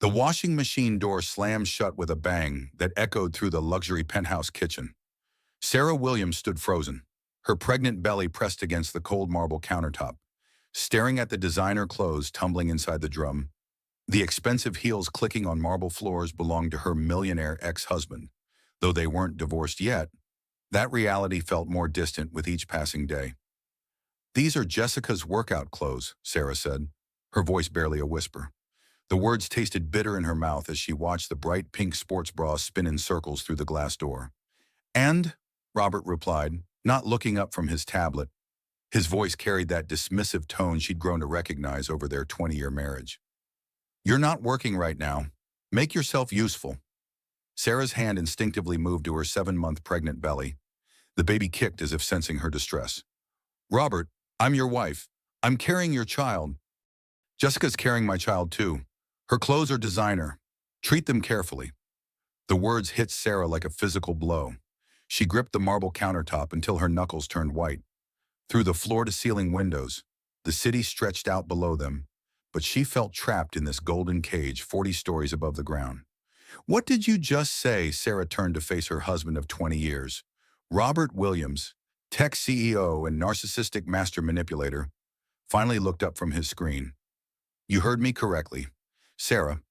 The washing machine door slammed shut with a bang that echoed through the luxury penthouse kitchen. Sarah Williams stood frozen, her pregnant belly pressed against the cold marble countertop, staring at the designer clothes tumbling inside the drum. The expensive heels clicking on marble floors belonged to her millionaire ex-husband. Though they weren't divorced yet, that reality felt more distant with each passing day. "These are Jessica's workout clothes," Sarah said, her voice barely a whisper. The words tasted bitter in her mouth as she watched the bright pink sports bra spin in circles through the glass door. "And," Robert replied, not looking up from his tablet. His voice carried that dismissive tone she'd grown to recognize over their 20-year marriage. "You're not working right now. Make yourself useful." Sarah's hand instinctively moved to her 7-month pregnant belly. The baby kicked as if sensing her distress. "Robert, I'm your wife. I'm carrying your child." "Jessica's carrying my child too. Her clothes are designer. Treat them carefully." The words hit Sarah like a physical blow. She gripped the marble countertop until her knuckles turned white. Through the floor-to-ceiling windows, the city stretched out below them, but she felt trapped in this golden cage 40 stories above the ground. "What did you just say?" Sarah turned to face her husband of 20 years. Robert Williams, tech CEO and narcissistic master manipulator, finally looked up from his screen. "You heard me correctly. Sarah,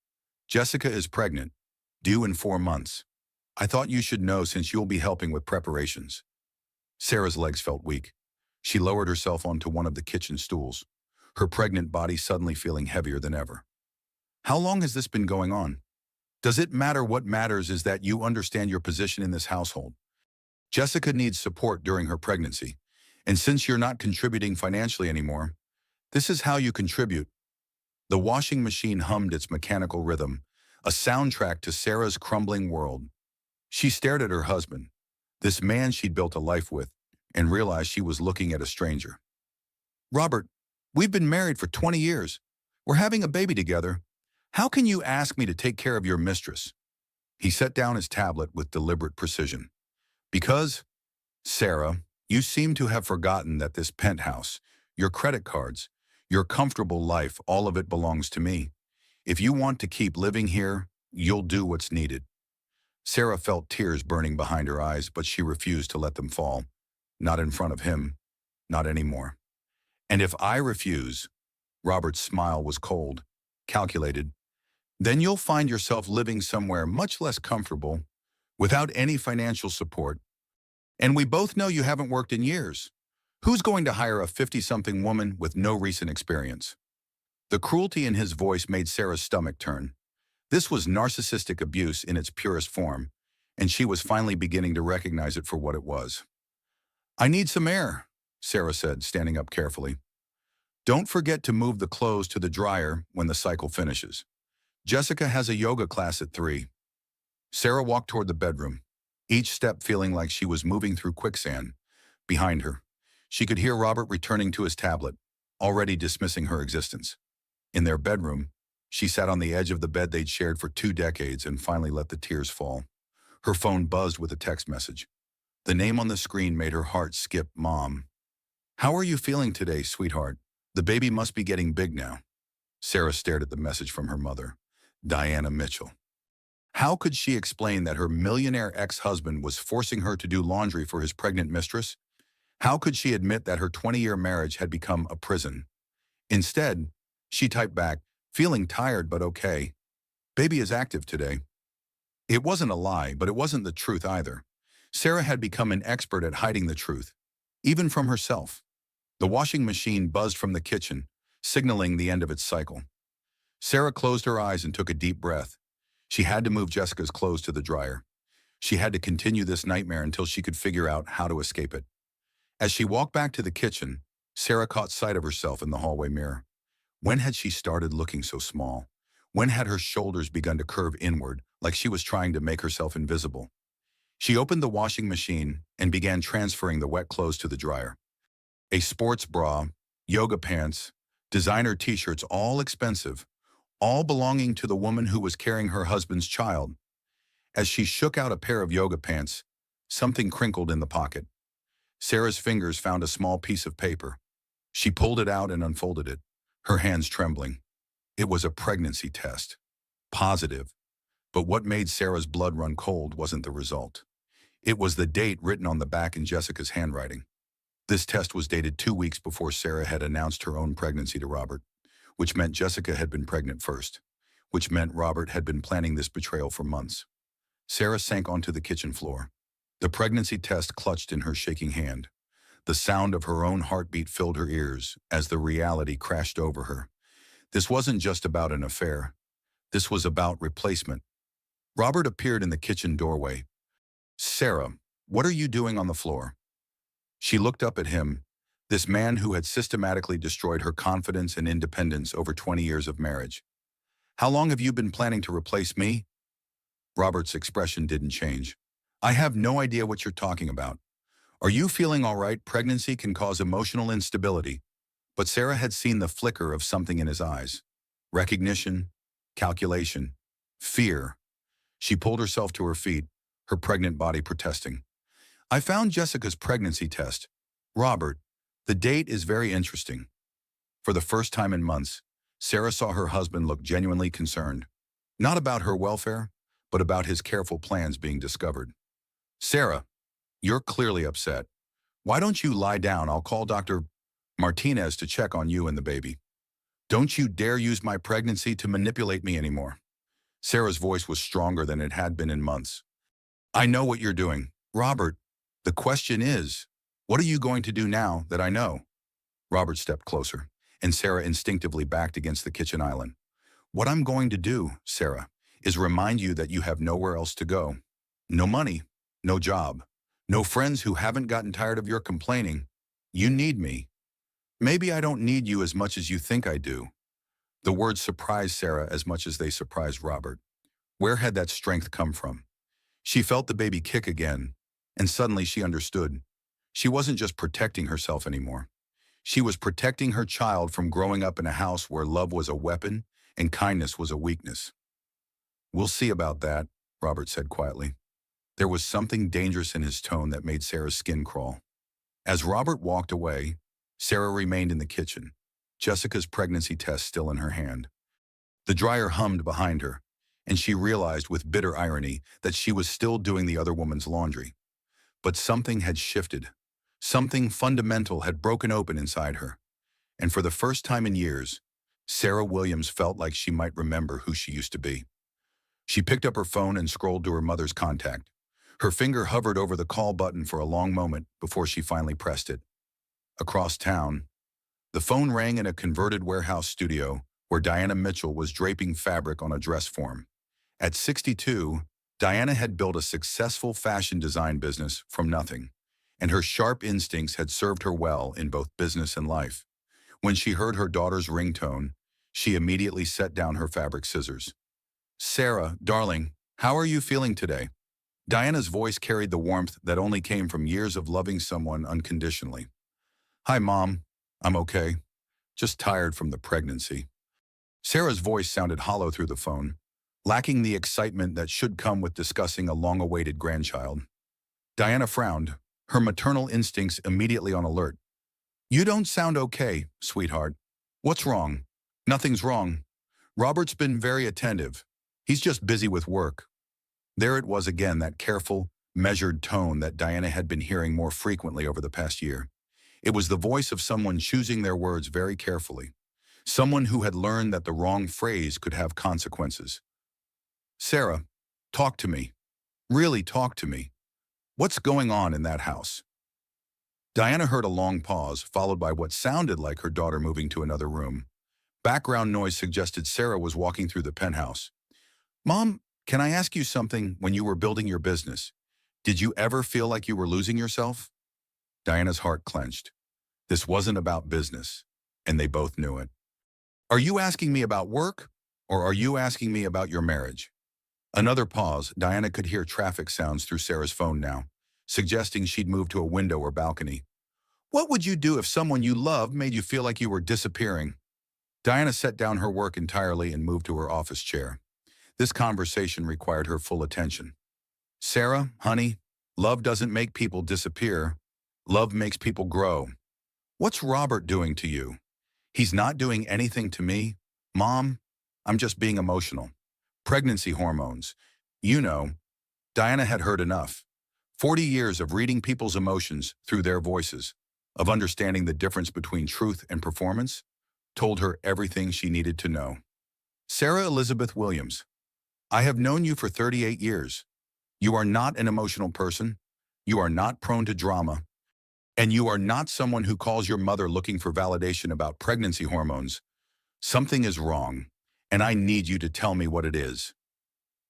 Jessica is pregnant, due in 4 months. I thought you should know since you'll be helping with preparations." Sarah's legs felt weak. She lowered herself onto one of the kitchen stools, her pregnant body suddenly feeling heavier than ever. "How long has this been going on? Does it matter? What matters is that you understand your position in this household. Jessica needs support during her pregnancy, and since you're not contributing financially anymore, this is how you contribute." The washing machine hummed its mechanical rhythm, a soundtrack to Sarah's crumbling world. She stared at her husband, this man she'd built a life with, and realized she was looking at a stranger. "Robert, we've been married for 20 years. We're having a baby together. How can you ask me to take care of your mistress?" He set down his tablet with deliberate precision. "Because, Sarah, you seem to have forgotten that this penthouse, your credit cards, your comfortable life, all of it belongs to me. If you want to keep living here, you'll do what's needed." Sarah felt tears burning behind her eyes, but she refused to let them fall. Not in front of him, not anymore. "And if I refuse," Robert's smile was cold, calculated, "then you'll find yourself living somewhere much less comfortable, without any financial support. And we both know you haven't worked in years. Who's going to hire a 50-something woman with no recent experience?" The cruelty in his voice made Sarah's stomach turn. This was narcissistic abuse in its purest form, and she was finally beginning to recognize it for what it was. "I need some air," Sarah said, standing up carefully. "Don't forget to move the clothes to the dryer when the cycle finishes. Jessica has a yoga class at 3. Sarah walked toward the bedroom, each step feeling like she was moving through quicksand. Behind her, she could hear Robert returning to his tablet, already dismissing her existence. In their bedroom, she sat on the edge of the bed they'd shared for 2 decades and finally let the tears fall. Her phone buzzed with a text message. The name on the screen made her heart skip. "Mom. How are you feeling today, sweetheart? The baby must be getting big now." Sarah stared at the message from her mother, Diana Mitchell. How could she explain that her millionaire ex-husband was forcing her to do laundry for his pregnant mistress? How could she admit that her 20-year marriage had become a prison? Instead, she typed back, "Feeling tired but okay. Baby is active today." It wasn't a lie, but it wasn't the truth either. Sarah had become an expert at hiding the truth, even from herself. The washing machine buzzed from the kitchen, signaling the end of its cycle. Sarah closed her eyes and took a deep breath. She had to move Jessica's clothes to the dryer. She had to continue this nightmare until she could figure out how to escape it. As she walked back to the kitchen, Sarah caught sight of herself in the hallway mirror. When had she started looking so small? When had her shoulders begun to curve inward, like she was trying to make herself invisible? She opened the washing machine and began transferring the wet clothes to the dryer. A sports bra, yoga pants, designer t-shirts, all expensive, all belonging to the woman who was carrying her husband's child. As she shook out a pair of yoga pants, something crinkled in the pocket. Sarah's fingers found a small piece of paper. She pulled it out and unfolded it, her hands trembling. It was a pregnancy test. positive. But what made Sarah's blood run cold wasn't the result. It was the date written on the back in Jessica's handwriting. This test was dated 2 weeks before Sarah had announced her own pregnancy to Robert, which meant Jessica had been pregnant first, which meant Robert had been planning this betrayal for months. Sarah sank onto the kitchen floor. The pregnancy test clutched in her shaking hand. The sound of her own heartbeat filled her ears as the reality crashed over her. This wasn't just about an affair. This was about replacement. Robert appeared in the kitchen doorway. "Sarah, what are you doing on the floor?" She looked up at him, this man who had systematically destroyed her confidence and independence over 20 years of marriage. "How long have you been planning to replace me?" Robert's expression didn't change. "I have no idea what you're talking about. Are you feeling all right? Pregnancy can cause emotional instability." But Sarah had seen the flicker of something in his eyes. Recognition, calculation, fear. She pulled herself to her feet, her pregnant body protesting. "I found Jessica's pregnancy test. Robert, the date is very interesting." For the first time in months, Sarah saw her husband look genuinely concerned. Not about her welfare, but about his careful plans being discovered. "Sarah, you're clearly upset. Why don't you lie down? I'll call Dr. Martinez to check on you and the baby. Don't you dare use my pregnancy to manipulate me anymore." Sarah's voice was stronger than it had been in months. "I know what you're doing. Robert, the question is, what are you going to do now that I know?" Robert stepped closer, and Sarah instinctively backed against the kitchen island. "What I'm going to do, Sarah, is remind you that you have nowhere else to go. No money, no job, no friends who haven't gotten tired of your complaining. You need me. Maybe I don't need you as much as you think I do." The words surprised Sarah as much as they surprised Robert. Where had that strength come from? She felt the baby kick again, and suddenly she understood. She wasn't just protecting herself anymore. She was protecting her child from growing up in a house where love was a weapon and kindness was a weakness. "We'll see about that," Robert said quietly. There was something dangerous in his tone that made Sarah's skin crawl. As Robert walked away, Sarah remained in the kitchen, Jessica's pregnancy test still in her hand. The dryer hummed behind her, and she realized with bitter irony that she was still doing the other woman's laundry. But something had shifted. Something fundamental had broken open inside her. And for the first time in years, Sarah Williams felt like she might remember who she used to be. She picked up her phone and scrolled to her mother's contact. Her finger hovered over the call button for a long moment before she finally pressed it. Across town, the phone rang in a converted warehouse studio where Diana Mitchell was draping fabric on a dress form. At 62, Diana had built a successful fashion design business from nothing, and her sharp instincts had served her well in both business and life. When she heard her daughter's ringtone, she immediately set down her fabric scissors. "Sarah, darling, how are you feeling today?" Diana's voice carried the warmth that only came from years of loving someone unconditionally. "Hi, Mom. I'm okay. Just tired from the pregnancy." Sarah's voice sounded hollow through the phone, lacking the excitement that should come with discussing a long-awaited grandchild. Diana frowned, her maternal instincts immediately on alert. "You don't sound okay, sweetheart. What's wrong?" "Nothing's wrong. Robert's been very attentive. He's just busy with work." There it was again, that careful, measured tone that Diana had been hearing more frequently over the past year. It was the voice of someone choosing their words very carefully. Someone who had learned that the wrong phrase could have consequences. "Sarah, talk to me. Really talk to me. What's going on in that house?" Diana heard a long pause, followed by what sounded like her daughter moving to another room. Background noise suggested Sarah was walking through the penthouse. "Mom, can I ask you something? When you were building your business, did you ever feel like you were losing yourself?" Diana's heart clenched. This wasn't about business, and they both knew it. "Are you asking me about work, or are you asking me about your marriage?" Another pause. Diana could hear traffic sounds through Sarah's phone now, suggesting she'd move to a window or balcony. "What would you do if someone you loved made you feel like you were disappearing?" Diana set down her work entirely and moved to her office chair. This conversation required her full attention. "Sarah, honey, love doesn't make people disappear. Love makes people grow. What's Robert doing to you?" "He's not doing anything to me. Mom, I'm just being emotional." Pregnancy hormones. You know, Diana had heard enough. 40 years of reading people's emotions through their voices, of understanding the difference between truth and performance, told her everything she needed to know. Sarah Elizabeth Williams, I have known you for 38 years. You are not an emotional person. You are not prone to drama. And you are not someone who calls your mother looking for validation about pregnancy hormones. Something is wrong, and I need you to tell me what it is.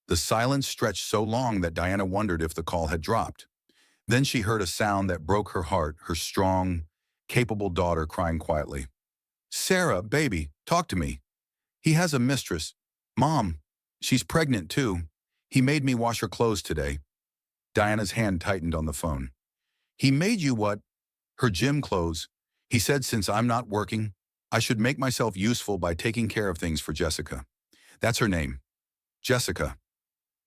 The silence stretched so long that Diana wondered if the call had dropped. Then she heard a sound that broke her heart, her strong, capable daughter crying quietly. Sarah, baby, talk to me. He has a mistress. Mom, she's pregnant too. He made me wash her clothes today. Diana's hand tightened on the phone. He made you what? Her gym clothes. He said since I'm not working, I should make myself useful by taking care of things for Jessica. That's her name. Jessica.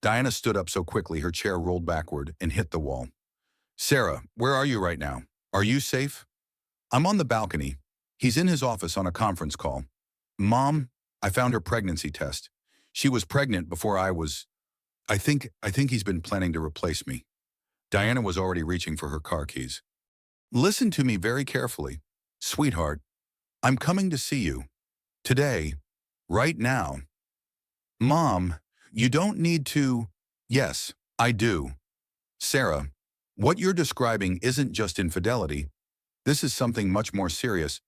Diana stood up so quickly her chair rolled backward and hit the wall. Sarah, where are you right now? Are you safe? I'm on the balcony. He's in his office on a conference call. Mom, I found her pregnancy test. She was pregnant before I was. I think he's been planning to replace me. Diana was already reaching for her car keys. Listen to me very carefully. Sweetheart, I'm coming to see you. Today. Right now. Mom, you don't need to. Yes, I do. Sarah, what you're describing isn't just infidelity. This is something much more serious.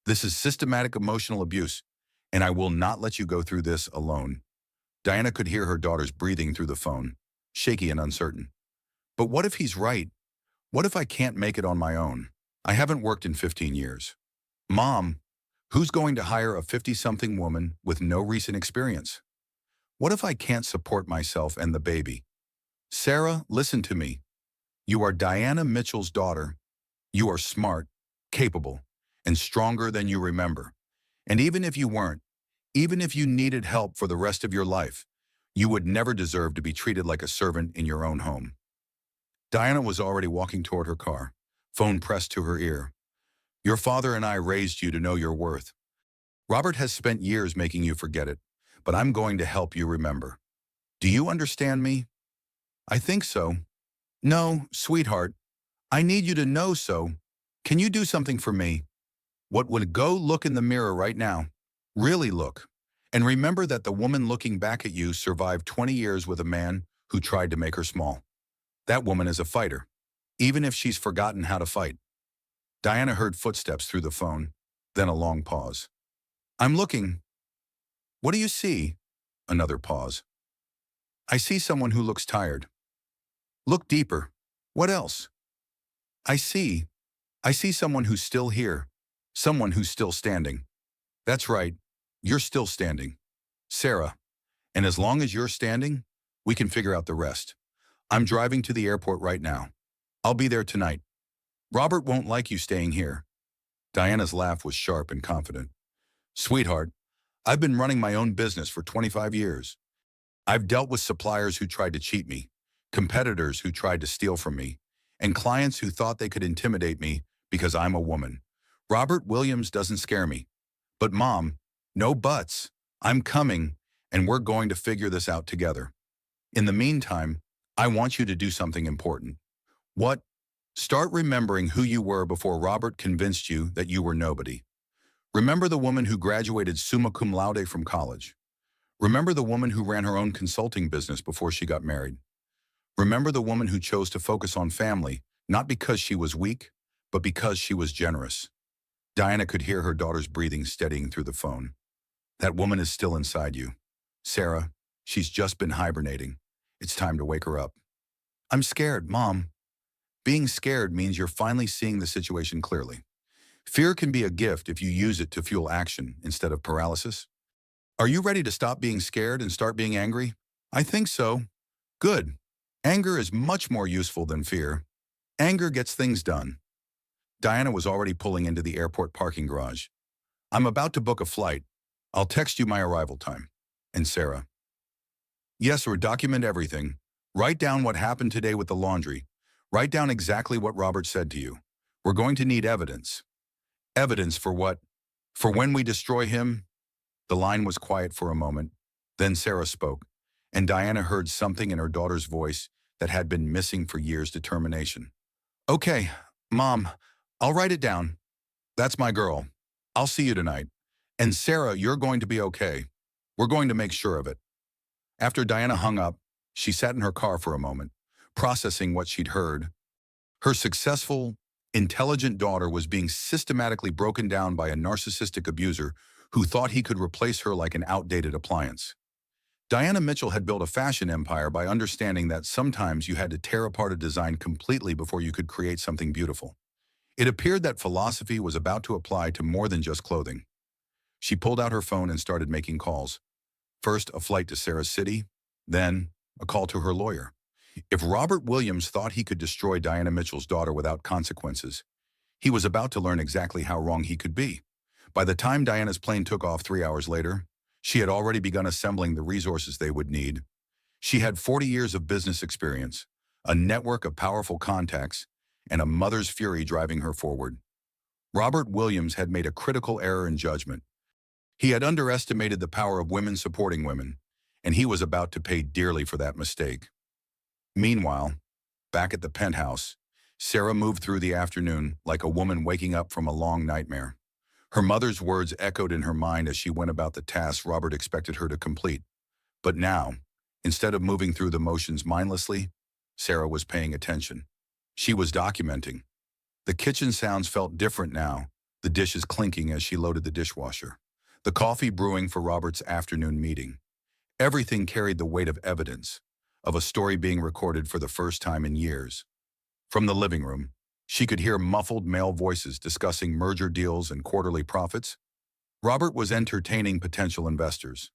This is systematic emotional abuse, and I will not let you go through this alone. Diana could hear her daughter's breathing through the phone, shaky and uncertain. But what if he's right? What if I can't make it on my own? I haven't worked in 15 years. Mom, who's going to hire a 50-something woman with no recent experience? What if I can't support myself and the baby? Sarah, listen to me. You are Diana Mitchell's daughter. You are smart, capable, and stronger than you remember. And even if you weren't, even if you needed help for the rest of your life, you would never deserve to be treated like a servant in your own home. Diana was already walking toward her car, phone pressed to her ear. Your father and I raised you to know your worth. Robert has spent years making you forget it, but I'm going to help you remember. Do you understand me? I think so. No, sweetheart. I need you to know so. Can you do something for me? What would go look in the mirror right now? Really look. And remember that the woman looking back at you survived 20 years with a man who tried to make her small. That woman is a fighter, even if she's forgotten how to fight. Diana heard footsteps through the phone, then a long pause. I'm looking. What do you see? Another pause. I see someone who looks tired. Look deeper. What else? I see someone who's still here, someone who's still standing. That's right, you're still standing. Sarah, and as long as you're standing, we can figure out the rest. I'm driving to the airport right now. I'll be there tonight. Robert won't like you staying here. Diana's laugh was sharp and confident. Sweetheart, I've been running my own business for 25 years. I've dealt with suppliers who tried to cheat me, competitors who tried to steal from me, and clients who thought they could intimidate me because I'm a woman. Robert Williams doesn't scare me. But Mom, no buts. I'm coming, and we're going to figure this out together. In the meantime, I want you to do something important. What? Start remembering who you were before Robert convinced you that you were nobody. Remember the woman who graduated summa cum laude from college. Remember the woman who ran her own consulting business before she got married. Remember the woman who chose to focus on family, not because she was weak, but because she was generous. Diana could hear her daughter's breathing steadying through the phone. That woman is still inside you. Sarah, she's just been hibernating. It's time to wake her up. I'm scared, Mom. Being scared means you're finally seeing the situation clearly. Fear can be a gift if you use it to fuel action instead of paralysis. Are you ready to stop being scared and start being angry? I think so. Good. Anger is much more useful than fear. Anger gets things done. Diana was already pulling into the airport parking garage. I'm about to book a flight. I'll text you my arrival time. And Sarah. Yes, or document everything. Write down what happened today with the laundry. Write down exactly what Robert said to you. We're going to need evidence. Evidence for what? For when we destroy him? The line was quiet for a moment. Then Sarah spoke. and Diana heard something in her daughter's voice that had been missing for years: determination. "Okay, Mom, I'll write it down. That's my girl. I'll see you tonight. And Sarah, you're going to be okay. We're going to make sure of it." After Diana hung up, she sat in her car for a moment, processing what she'd heard. Her successful, intelligent daughter was being systematically broken down by a narcissistic abuser who thought he could replace her like an outdated appliance. Diana Mitchell had built a fashion empire by understanding that sometimes you had to tear apart a design completely before you could create something beautiful. It appeared that philosophy was about to apply to more than just clothing. She pulled out her phone and started making calls. First, a flight to Sarah's city, then a call to her lawyer. If Robert Williams thought he could destroy Diana Mitchell's daughter without consequences, he was about to learn exactly how wrong he could be. By the time Diana's plane took off 3 hours later, she had already begun assembling the resources they would need. She had 40 years of business experience, a network of powerful contacts, and a mother's fury driving her forward. Robert Williams had made a critical error in judgment. He had underestimated the power of women supporting women, and he was about to pay dearly for that mistake. Meanwhile, back at the penthouse, Sarah moved through the afternoon like a woman waking up from a long nightmare. Her mother's words echoed in her mind as she went about the tasks Robert expected her to complete. But now, instead of moving through the motions mindlessly, Sarah was paying attention. She was documenting. The kitchen sounds felt different now, the dishes clinking as she loaded the dishwasher, the coffee brewing for Robert's afternoon meeting. Everything carried the weight of evidence, of a story being recorded for the first time in years. From the living room, she could hear muffled male voices discussing merger deals and quarterly profits. Robert was entertaining potential investors,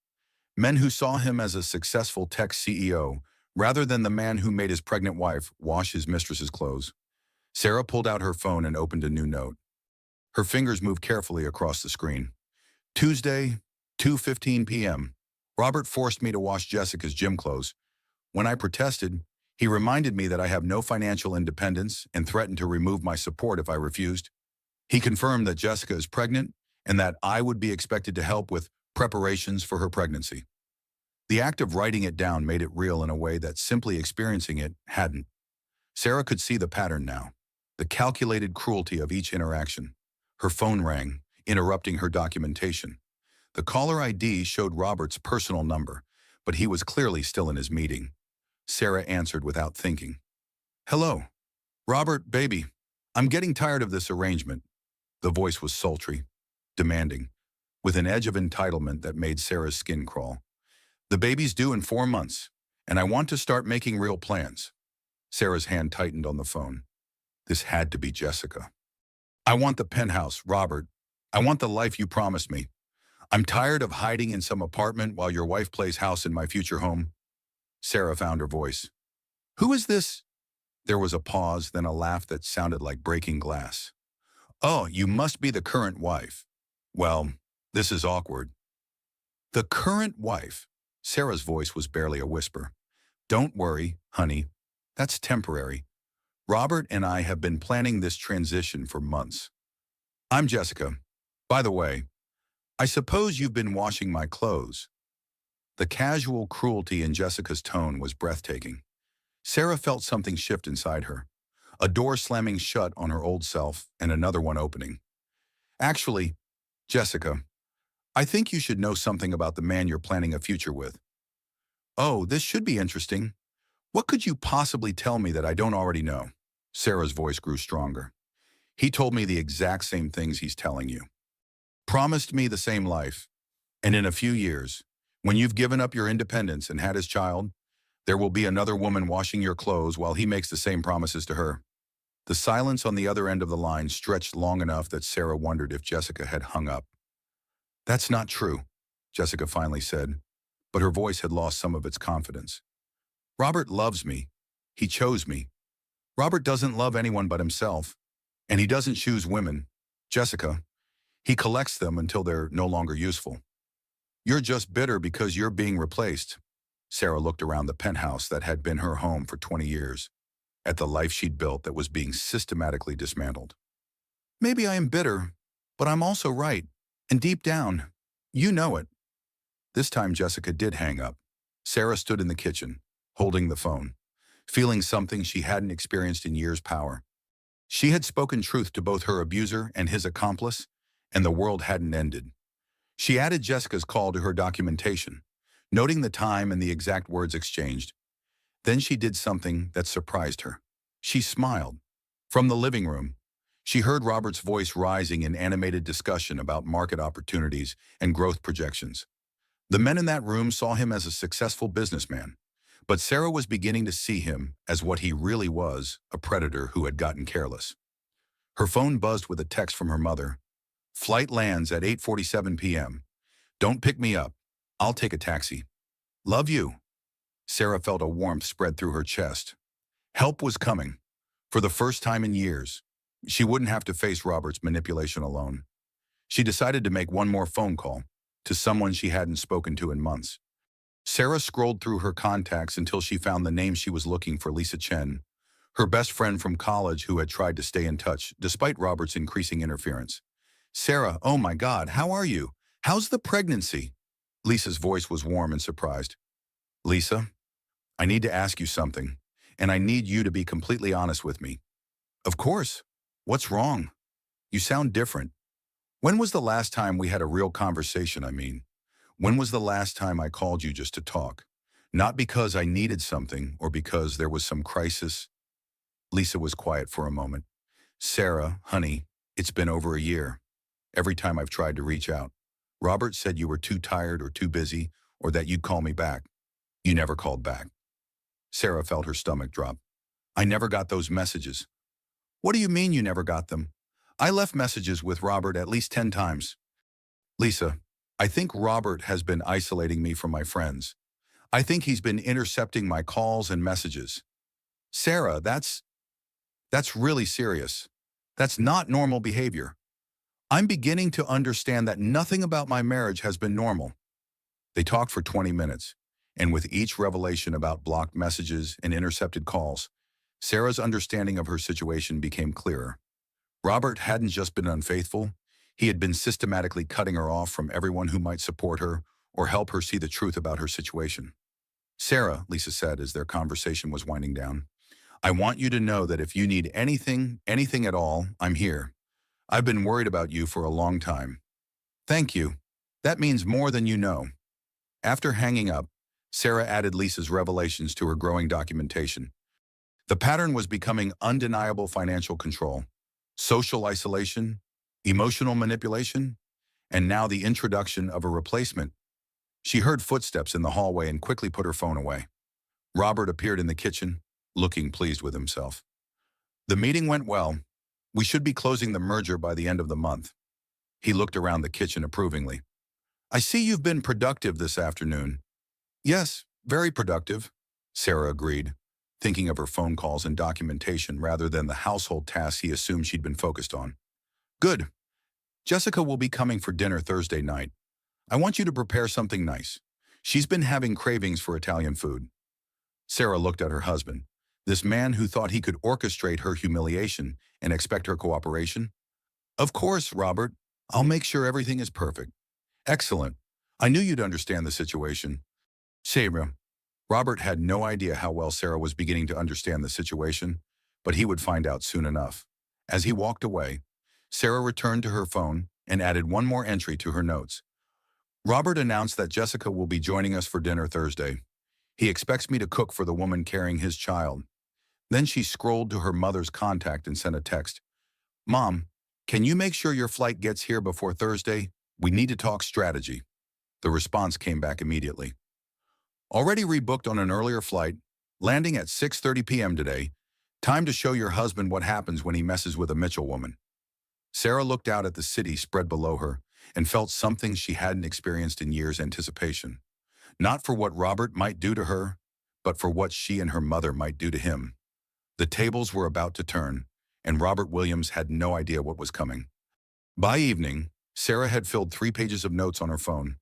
men who saw him as a successful tech CEO rather than the man who made his pregnant wife wash his mistress's clothes. Sarah pulled out her phone and opened a new note. Her fingers moved carefully across the screen. Tuesday, 2:15 p.m. Robert forced me to wash Jessica's gym clothes. When I protested, he reminded me that I have no financial independence and threatened to remove my support if I refused. He confirmed that Jessica is pregnant and that I would be expected to help with preparations for her pregnancy. The act of writing it down made it real in a way that simply experiencing it hadn't. Sarah could see the pattern now, the calculated cruelty of each interaction. Her phone rang, interrupting her documentation. The caller ID showed Robert's personal number, but he was clearly still in his meeting. Sarah answered without thinking. "Hello. Robert, baby. I'm getting tired of this arrangement." The voice was sultry, demanding, with an edge of entitlement that made Sarah's skin crawl. "The baby's due in 4 months, and I want to start making real plans." Sarah's hand tightened on the phone. This had to be Jessica. "I want the penthouse, Robert. I want the life you promised me. I'm tired of hiding in some apartment while your wife plays house in my future home." Sarah found her voice. "Who is this?" There was a pause, then a laugh that sounded like breaking glass. "Oh, you must be the current wife. Well, this is awkward." "The current wife?" Sarah's voice was barely a whisper. "Don't worry, honey. That's temporary. Robert and I have been planning this transition for months. I'm Jessica. By the way, I suppose you've been washing my clothes." The casual cruelty in Jessica's tone was breathtaking. Sarah felt something shift inside her, a door slamming shut on her old self and another one opening. "Actually, Jessica, I think you should know something about the man you're planning a future with." "Oh, this should be interesting. What could you possibly tell me that I don't already know?" Sarah's voice grew stronger. "He told me the exact same things he's telling you. Promised me the same life, and in a few years, when you've given up your independence and had his child, there will be another woman washing your clothes while he makes the same promises to her." The silence on the other end of the line stretched long enough that Sarah wondered if Jessica had hung up. "That's not true," Jessica finally said, but her voice had lost some of its confidence. "Robert loves me. He chose me. Robert doesn't love anyone but himself, and he doesn't choose women. Jessica, he collects them until they're no longer useful. You're just bitter because you're being replaced." Sarah looked around the penthouse that had been her home for 20 years, at the life she'd built that was being systematically dismantled. "Maybe I am bitter, but I'm also right. And deep down, you know it." This time Jessica did hang up. Sarah stood in the kitchen, holding the phone, feeling something she hadn't experienced in years power. She had spoken truth to both her abuser and his accomplice, and the world hadn't ended. She added Jessica's call to her documentation, noting the time and the exact words exchanged. Then she did something that surprised her. She smiled. From the living room, she heard Robert's voice rising in animated discussion about market opportunities and growth projections. The men in that room saw him as a successful businessman, but Sarah was beginning to see him as what he really was, a predator who had gotten careless. Her phone buzzed with a text from her mother. Flight lands at 8:47 p.m. Don't pick me up. I'll take a taxi. Love you. Sarah felt a warmth spread through her chest. Help was coming. For the first time in years, she wouldn't have to face Robert's manipulation alone. She decided to make one more phone call to someone she hadn't spoken to in months. Sarah scrolled through her contacts until she found the name she was looking for, Lisa Chen, her best friend from college who had tried to stay in touch despite Robert's increasing interference. Sarah, oh my God, how are you? How's the pregnancy? Lisa's voice was warm and surprised. Lisa, I need to ask you something, and I need you to be completely honest with me. Of course. What's wrong? You sound different. When was the last time we had a real conversation, I mean? When was the last time I called you just to talk? Not because I needed something or because there was some crisis. Lisa was quiet for a moment. Sarah, honey, it's been over a year. Every time I've tried to reach out, Robert said you were too tired or too busy or that you'd call me back. You never called back. Sarah felt her stomach drop. I never got those messages. What do you mean you never got them? I left messages with Robert at least 10 times. Lisa, I think Robert has been isolating me from my friends. I think he's been intercepting my calls and messages. Sarah, that's really serious. That's not normal behavior. I'm beginning to understand that nothing about my marriage has been normal. They talked for 20 minutes, and with each revelation about blocked messages and intercepted calls, Sarah's understanding of her situation became clearer. Robert hadn't just been unfaithful, he had been systematically cutting her off from everyone who might support her or help her see the truth about her situation. Sarah, Lisa said as their conversation was winding down, I want you to know that if you need anything at all, I'm here. I've been worried about you for a long time. Thank you. That means more than you know. After hanging up, Sarah added Lisa's revelations to her growing documentation. The pattern was becoming undeniable: financial control, social isolation, emotional manipulation, and now the introduction of a replacement. She heard footsteps in the hallway and quickly put her phone away. Robert appeared in the kitchen, looking pleased with himself. The meeting went well. We should be closing the merger by the end of the month. He looked around the kitchen approvingly. I see you've been productive this afternoon. Yes, very productive, Sarah agreed, thinking of her phone calls and documentation rather than the household tasks he assumed she'd been focused on. Good. Jessica will be coming for dinner Thursday night. I want you to prepare something nice. She's been having cravings for Italian food. Sarah looked at her husband, this man who thought he could orchestrate her humiliation and expect her cooperation. Of course, Robert. I'll make sure everything is perfect. Excellent. I knew you'd understand the situation. Sarah. Robert had no idea how well Sarah was beginning to understand the situation, but he would find out soon enough. As he walked away, Sarah returned to her phone and added one more entry to her notes. Robert announced that Jessica will be joining us for dinner Thursday. He expects me to cook for the woman carrying his child. Then she scrolled to her mother's contact and sent a text. Mom, can you make sure your flight gets here before Thursday? We need to talk strategy. The response came back immediately. Already rebooked on an earlier flight, landing at 6:30 p.m. today. Time to show your husband what happens when he messes with a Mitchell woman. Sarah looked out at the city spread below her and felt something she hadn't experienced in years: anticipation. Not for what Robert might do to her, but for what she and her mother might do to him. The tables were about to turn, and Robert Williams had no idea what was coming. By evening, Sarah had filled 3 pages of notes on her phone,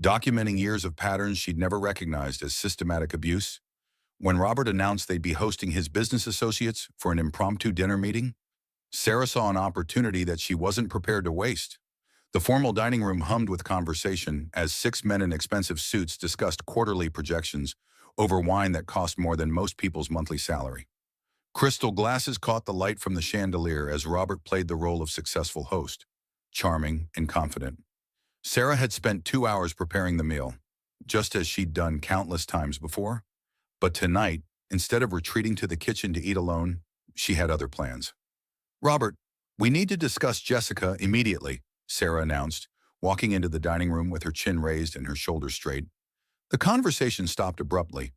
documenting years of patterns she'd never recognized as systematic abuse. When Robert announced they'd be hosting his business associates for an impromptu dinner meeting, Sarah saw an opportunity that she wasn't prepared to waste. The formal dining room hummed with conversation as 6 men in expensive suits discussed quarterly projections over wine that cost more than most people's monthly salary. Crystal glasses caught the light from the chandelier as Robert played the role of successful host, charming and confident. Sarah had spent 2 hours preparing the meal, just as she'd done countless times before. But tonight, instead of retreating to the kitchen to eat alone, she had other plans. "Robert, we need to discuss Jessica immediately," Sarah announced, walking into the dining room with her chin raised and her shoulders straight. The conversation stopped abruptly.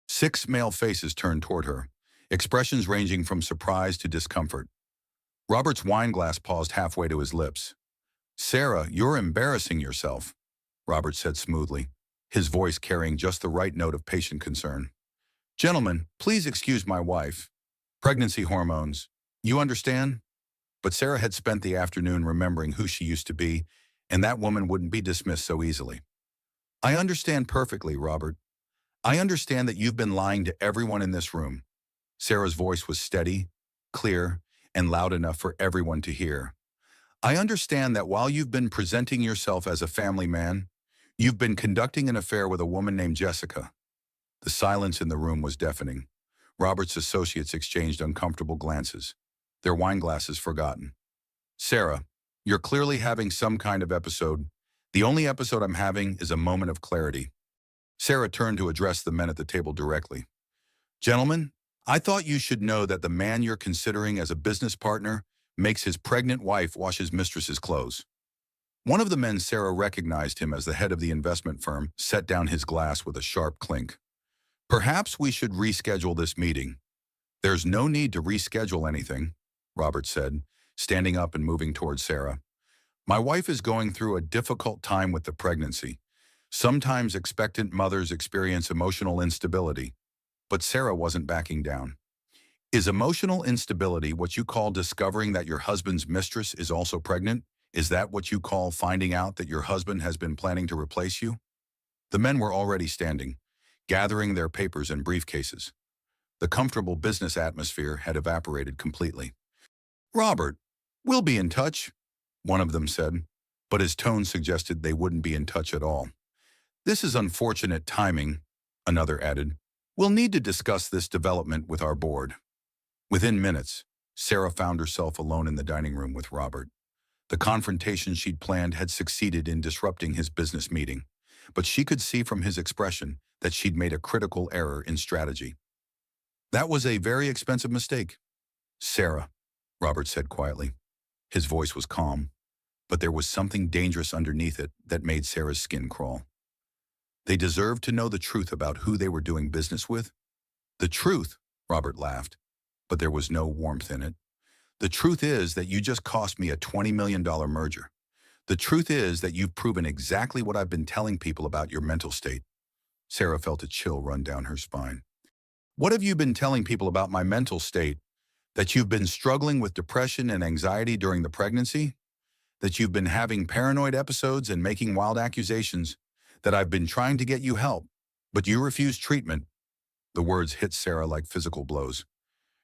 6 male faces turned toward her, expressions ranging from surprise to discomfort. Robert's wine glass paused halfway to his lips. "Sarah, you're embarrassing yourself," Robert said smoothly, his voice carrying just the right note of patient concern. "Gentlemen, please excuse my wife. Pregnancy hormones. You understand?" But Sarah had spent the afternoon remembering who she used to be, and that woman wouldn't be dismissed so easily. "I understand perfectly, Robert. I understand that you've been lying to everyone in this room." Sarah's voice was steady, clear, and loud enough for everyone to hear. "I understand that while you've been presenting yourself as a family man, you've been conducting an affair with a woman named Jessica." The silence in the room was deafening. Robert's associates exchanged uncomfortable glances, their wine glasses forgotten. "Sarah, you're clearly having some kind of episode. The only episode I'm having is a moment of clarity." Sarah turned to address the men at the table directly. "Gentlemen, I thought you should know that the man you're considering as a business partner makes his pregnant wife wash his mistress's clothes." One of the men Sarah recognized him as the head of the investment firm set down his glass with a sharp clink. "Perhaps we should reschedule this meeting." "There's no need to reschedule anything," Robert said, standing up and moving towards Sarah. "My wife is going through a difficult time with the pregnancy. Sometimes expectant mothers experience emotional instability." But Sarah wasn't backing down. "Is emotional instability what you call discovering that your husband's mistress is also pregnant? Is that what you call finding out that your husband has been planning to replace you?" The men were already standing, gathering their papers and briefcases. The comfortable business atmosphere had evaporated completely. "Robert, we'll be in touch," one of them said, but his tone suggested they wouldn't be in touch at all. "This is unfortunate timing," another added. "We'll need to discuss this development with our board." Within minutes, Sarah found herself alone in the dining room with Robert. The confrontation she'd planned had succeeded in disrupting his business meeting, but she could see from his expression that she'd made a critical error in strategy. "That was a very expensive mistake." "Sarah," Robert said quietly. His voice was calm, but there was something dangerous underneath it that made Sarah's skin crawl. "They deserved to know the truth about who they were doing business with." "The truth," Robert laughed, but there was no warmth in it. "The truth is that you just cost me a $20 million merger. The truth is that you've proven exactly what I've been telling people about your mental state." Sarah felt a chill run down her spine. "What have you been telling people about my mental state? That you've been struggling with depression and anxiety during the pregnancy? That you've been having paranoid episodes and making wild accusations? That I've been trying to get you help, but you refuse treatment?" The words hit Sarah like physical blows.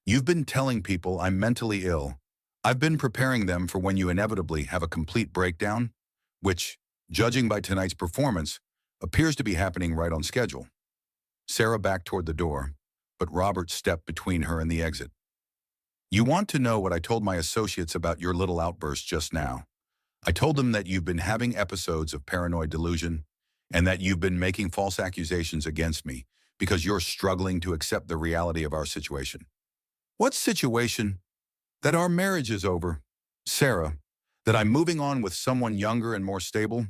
"You've been telling people I'm mentally ill. I've been preparing them for when you inevitably have a complete breakdown, which, judging by tonight's performance, appears to be happening right on schedule." Sarah backed toward the door, but Robert stepped between her and the exit. "You want to know what I told my associates about your little outburst just now. I told them that you've been having episodes of paranoid delusion and that you've been making false accusations against me because you're struggling to accept the reality of our situation." "What situation?" "That our marriage is over, Sarah. That I'm moving on with someone younger and more stable.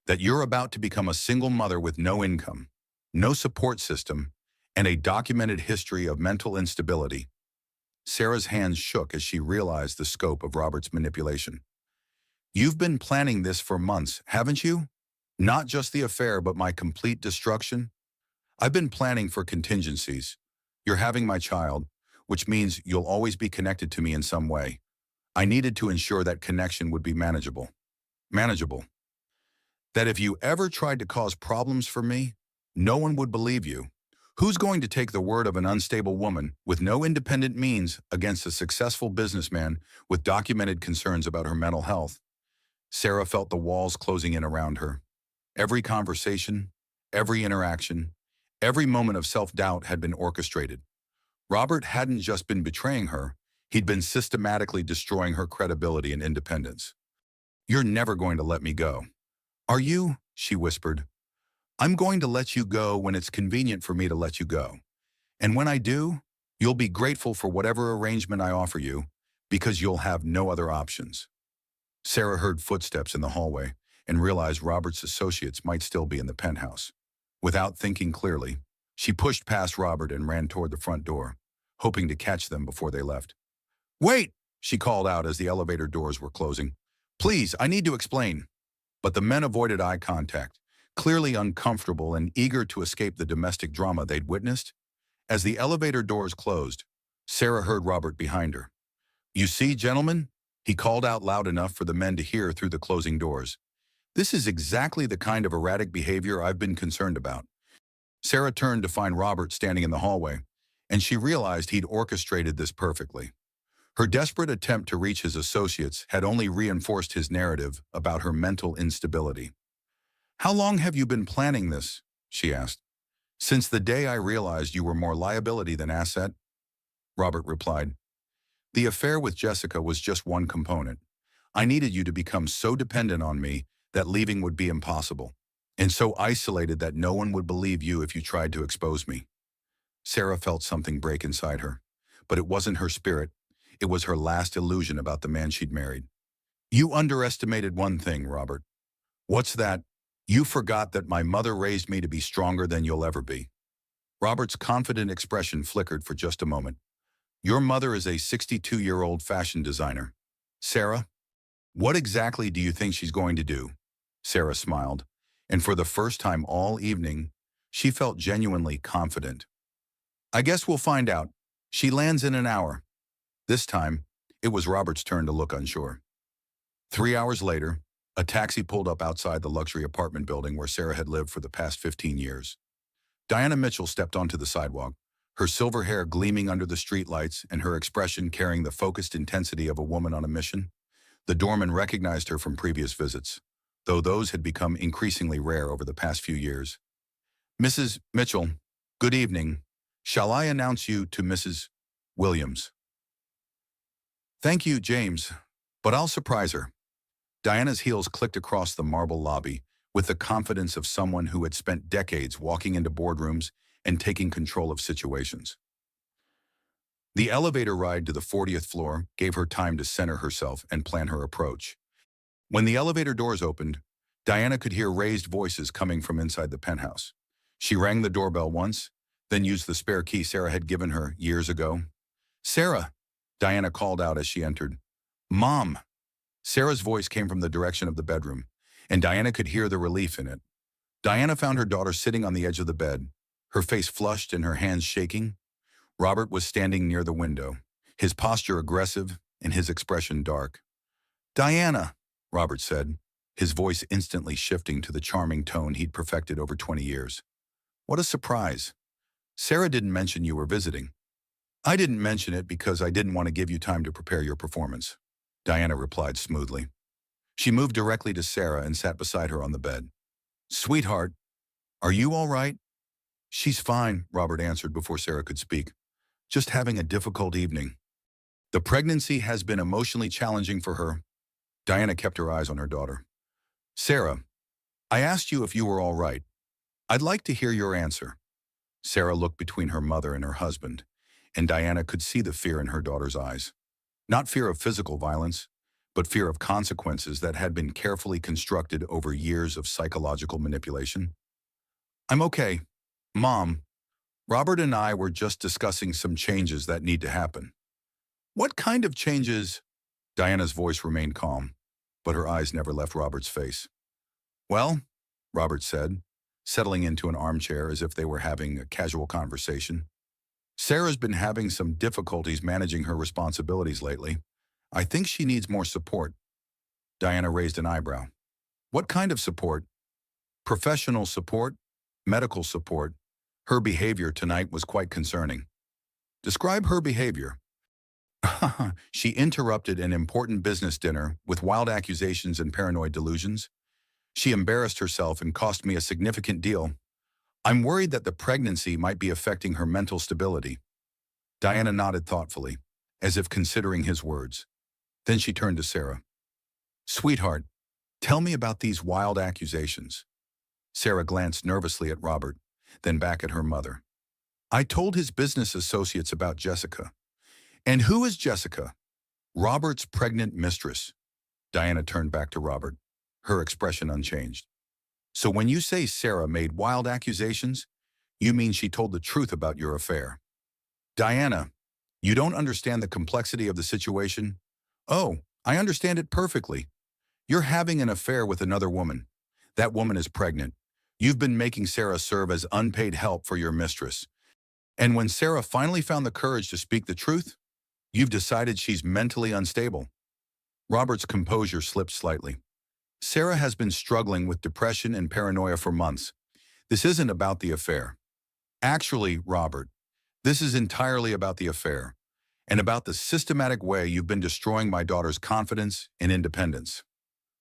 That you're about to become a single mother with no income, no support system, and a documented history of mental instability." Sarah's hands shook as she realized the scope of Robert's manipulation. "You've been planning this for months, haven't you? Not just the affair, but my complete destruction?" "I've been planning for contingencies. You're having my child, which means you'll always be connected to me in some way. I needed to ensure that connection would be manageable. Manageable. That if you ever tried to cause problems for me, no one would believe you. Who's going to take the word of an unstable woman with no independent means against a successful businessman with documented concerns about her mental health?" Sarah felt the walls closing in around her. Every conversation, every interaction, every moment of self-doubt had been orchestrated. Robert hadn't just been betraying her, he'd been systematically destroying her credibility and independence. "You're never going to let me go." "Are you?" she whispered. "I'm going to let you go when it's convenient for me to let you go. And when I do, you'll be grateful for whatever arrangement I offer you, because you'll have no other options." Sarah heard footsteps in the hallway and realized Robert's associates might still be in the penthouse. Without thinking clearly, she pushed past Robert and ran toward the front door, hoping to catch them before they left. "Wait!" she called out as the elevator doors were closing. "Please, I need to explain." But the men avoided eye contact, clearly uncomfortable and eager to escape the domestic drama they'd witnessed. As the elevator doors closed, Sarah heard Robert behind her. "You see, gentlemen?" He called out loud enough for the men to hear through the closing doors. "This is exactly the kind of erratic behavior I've been concerned about." Sarah turned to find Robert standing in the hallway, and she realized he'd orchestrated this perfectly. Her desperate attempt to reach his associates had only reinforced his narrative about her mental instability. "How long have you been planning this?" she asked. "Since the day I realized you were more liability than asset," Robert replied. "The affair with Jessica was just one component. I needed you to become so dependent on me that leaving would be impossible, and so isolated that no one would believe you if you tried to expose me." Sarah felt something break inside her, but it wasn't her spirit. It was her last illusion about the man she'd married. "You underestimated one thing, Robert." "What's that?" "You forgot that my mother raised me to be stronger than you'll ever be." Robert's confident expression flickered for just a moment. "Your mother is a 62-year-old fashion designer. Sarah, what exactly do you think she's going to do?" Sarah smiled, and for the first time all evening, she felt genuinely confident. "I guess we'll find out. She lands in an hour." This time, it was Robert's turn to look unsure. 3 hours later, a taxi pulled up outside the luxury apartment building where Sarah had lived for the past 15 years. Diana Mitchell stepped onto the sidewalk, her silver hair gleaming under the streetlights and her expression carrying the focused intensity of a woman on a mission. The doorman recognized her from previous visits, though those had become increasingly rare over the past few years. "Mrs. Mitchell, good evening. Shall I announce you to Mrs. Williams?" "Thank you, James, but I'll surprise her." Diana's heels clicked across the marble lobby with the confidence of someone who had spent decades walking into boardrooms and taking control of situations. The elevator ride to the 40th floor gave her time to center herself and plan her approach. When the elevator doors opened, Diana could hear raised voices coming from inside the penthouse. She rang the doorbell once, then used the spare key Sarah had given her years ago. "Sarah," Diana called out as she entered. "Mom." Sarah's voice came from the direction of the bedroom, and Diana could hear the relief in it. Diana found her daughter sitting on the edge of the bed, her face flushed and her hands shaking. Robert was standing near the window, his posture aggressive and his expression dark. "Diana," Robert said, his voice instantly shifting to the charming tone he'd perfected over 20 years. "What a surprise. Sarah didn't mention you were visiting." "I didn't mention it because I didn't want to give you time to prepare your performance," Diana replied smoothly. She moved directly to Sarah and sat beside her on the bed. "Sweetheart, are you all right?" "She's fine," Robert answered before Sarah could speak. "Just having a difficult evening." "The pregnancy has been emotionally challenging for her." Diana kept her eyes on her daughter. "Sarah, I asked you if you were all right. I'd like to hear your answer." Sarah looked between her mother and her husband, and Diana could see the fear in her daughter's eyes. Not fear of physical violence, but fear of consequences that had been carefully constructed over years of psychological manipulation. "I'm okay, Mom. Robert and I were just discussing some changes that need to happen." "What kind of changes?" Diana's voice remained calm, but her eyes never left Robert's face. "Well," Robert said, settling into an armchair as if they were having a casual conversation, "Sarah's been having some difficulties managing her responsibilities lately. I think she needs more support." Diana raised an eyebrow. "What kind of support?" "Professional support, medical support. Her behavior tonight was quite concerning." "Describe her behavior." She interrupted an important business dinner with wild accusations and paranoid delusions. She embarrassed herself and cost me a significant deal. I'm worried that the pregnancy might be affecting her mental stability. Diana nodded thoughtfully, as if considering his words. Then she turned to Sarah. Sweetheart, tell me about these wild accusations. Sarah glanced nervously at Robert, then back at her mother. I told his business associates about Jessica. And who is Jessica? Robert's pregnant mistress. Diana turned back to Robert, her expression unchanged. So when you say Sarah made wild accusations, you mean she told the truth about your affair. Diana, you don't understand the complexity of the situation? Oh, I understand it perfectly. You're having an affair with another woman. That woman is pregnant. You've been making Sarah serve as unpaid help for your mistress. And when Sarah finally found the courage to speak the truth, you've decided she's mentally unstable. Robert's composure slipped slightly. Sarah has been struggling with depression and paranoia for months. This isn't about the affair. Actually, Robert, this is entirely about the affair and about the systematic way you've been destroying my daughter's confidence and independence.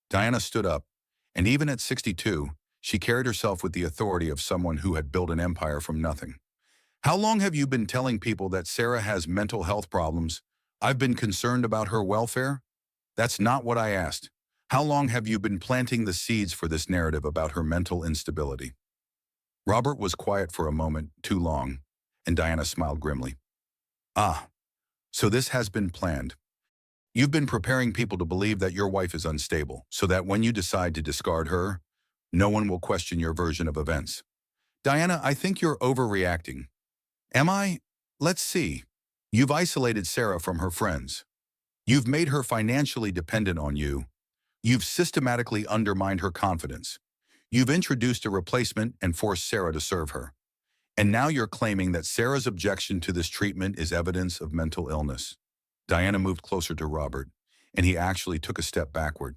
Diana stood up, and even at 62, she carried herself with the authority of someone who had built an empire from nothing. How long have you been telling people that Sarah has mental health problems? I've been concerned about her welfare? That's not what I asked. How long have you been planting the seeds for this narrative about her mental instability? Robert was quiet for a moment, too long, and Diana smiled grimly. Ah, so this has been planned. You've been preparing people to believe that your wife is unstable, so that when you decide to discard her, no one will question your version of events. Diana, I think you're overreacting. Am I? Let's see. You've isolated Sarah from her friends. You've made her financially dependent on you. You've systematically undermined her confidence. You've introduced a replacement and forced Sarah to serve her. And now you're claiming that Sarah's objection to this treatment is evidence of mental illness. Diana moved closer to Robert, and he actually took a step backward.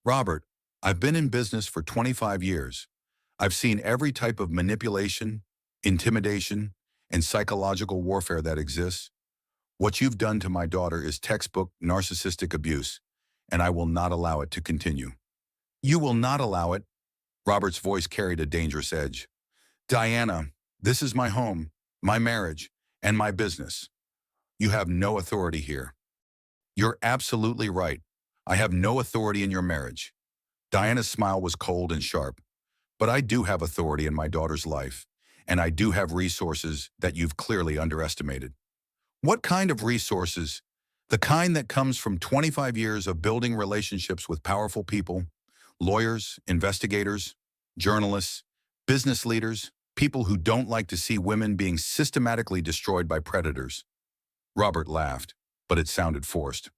Robert, I've been in business for 25 years. I've seen every type of manipulation, intimidation, and psychological warfare that exists. What you've done to my daughter is textbook narcissistic abuse, and I will not allow it to continue. You will not allow it. Robert's voice carried a dangerous edge. Diana, this is my home, my marriage, and my business. You have no authority here. You're absolutely right. I have no authority in your marriage. Diana's smile was cold and sharp. But I do have authority in my daughter's life, and I do have resources that you've clearly underestimated. What kind of resources? The kind that comes from 25 years of building relationships with powerful people, lawyers, investigators, journalists, business leaders, people who don't like to see women being systematically destroyed by predators. Robert laughed, but it sounded forced.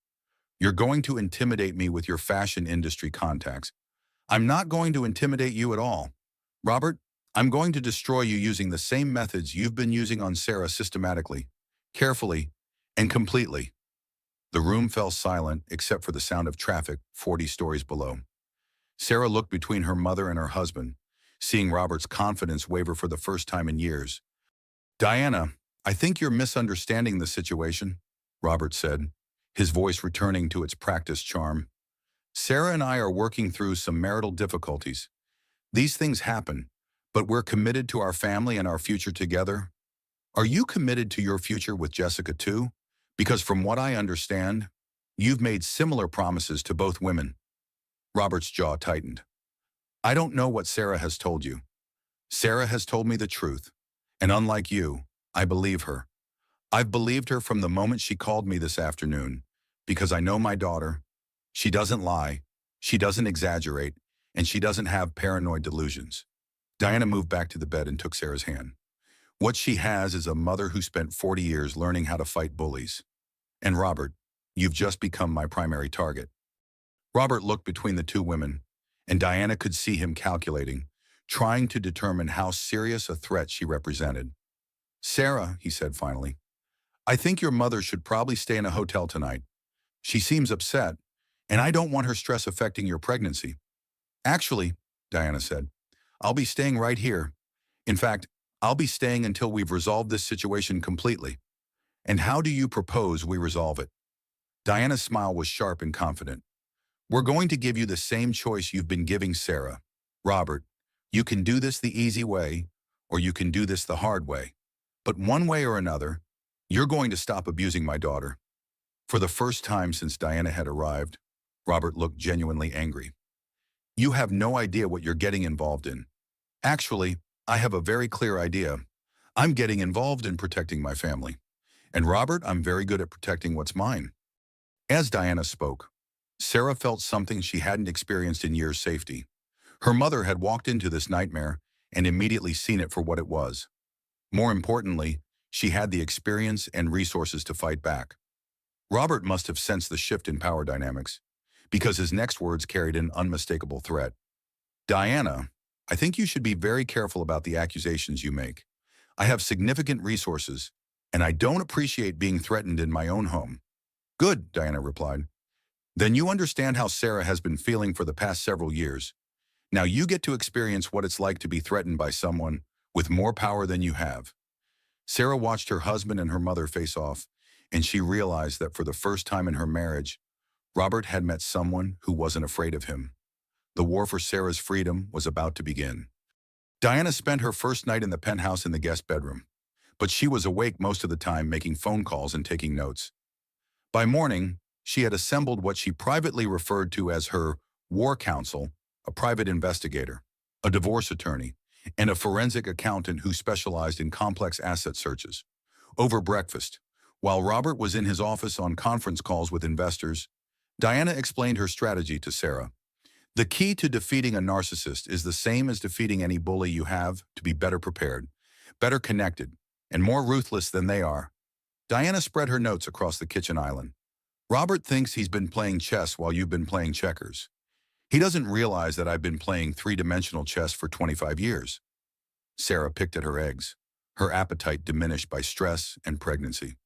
You're going to intimidate me with your fashion industry contacts. I'm not going to intimidate you at all. Robert, I'm going to destroy you using the same methods you've been using on Sarah systematically, carefully, and completely. The room fell silent except for the sound of traffic 40 stories below. Sarah looked between her mother and her husband, seeing Robert's confidence waver for the first time in years. Diana, I think you're misunderstanding the situation, Robert said, his voice returning to its practiced charm. Sarah and I are working through some marital difficulties. These things happen, but we're committed to our family and our future together. Are you committed to your future with Jessica too? Because from what I understand, you've made similar promises to both women. Robert's jaw tightened. I don't know what Sarah has told you. Sarah has told me the truth, and unlike you, I believe her. I've believed her from the moment she called me this afternoon, because I know my daughter. She doesn't lie, she doesn't exaggerate, and she doesn't have paranoid delusions. Diana moved back to the bed and took Sarah's hand. What she has is a mother who spent 40 years learning how to fight bullies. And Robert, you've just become my primary target. Robert looked between the two women, and Diana could see him calculating, trying to determine how serious a threat she represented. Sarah, he said finally, I think your mother should probably stay in a hotel tonight. She seems upset, and I don't want her stress affecting your pregnancy. Actually, Diana said, I'll be staying right here. In fact, I'll be staying until we've resolved this situation completely. And how do you propose we resolve it? Diana's smile was sharp and confident. We're going to give you the same choice you've been giving Sarah. Robert, you can do this the easy way, or you can do this the hard way. But one way or another, you're going to stop abusing my daughter. For the first time since Diana had arrived, Robert looked genuinely angry. You have no idea what you're getting involved in. Actually, I have a very clear idea. I'm getting involved in protecting my family. And Robert, I'm very good at protecting what's mine. As Diana spoke, Sarah felt something she hadn't experienced in years: safety. Her mother had walked into this nightmare and immediately seen it for what it was. More importantly, she had the experience and resources to fight back. Robert must have sensed the shift in power dynamics, because his next words carried an unmistakable threat. Diana, I think you should be very careful about the accusations you make. I have significant resources, and I don't appreciate being threatened in my own home. Good, Diana replied. Then you understand how Sarah has been feeling for the past several years. Now you get to experience what it's like to be threatened by someone with more power than you have. Sarah watched her husband and her mother face off, and she realized that for the first time in her marriage, Robert had met someone who wasn't afraid of him. The war for Sarah's freedom was about to begin. Diana spent her first night in the penthouse in the guest bedroom, but she was awake most of the time, making phone calls and taking notes. By morning, she had assembled what she privately referred to as her war council, a private investigator, a divorce attorney, and a forensic accountant who specialized in complex asset searches. Over breakfast, while Robert was in his office on conference calls with investors, Diana explained her strategy to Sarah. The key to defeating a narcissist is the same as defeating any bully: you have to be better prepared, better connected, and more ruthless than they are. Diana spread her notes across the kitchen island. Robert thinks he's been playing chess while you've been playing checkers. He doesn't realize that I've been playing three-dimensional chess for 25 years. Sarah picked at her eggs, her appetite diminished by stress and pregnancy.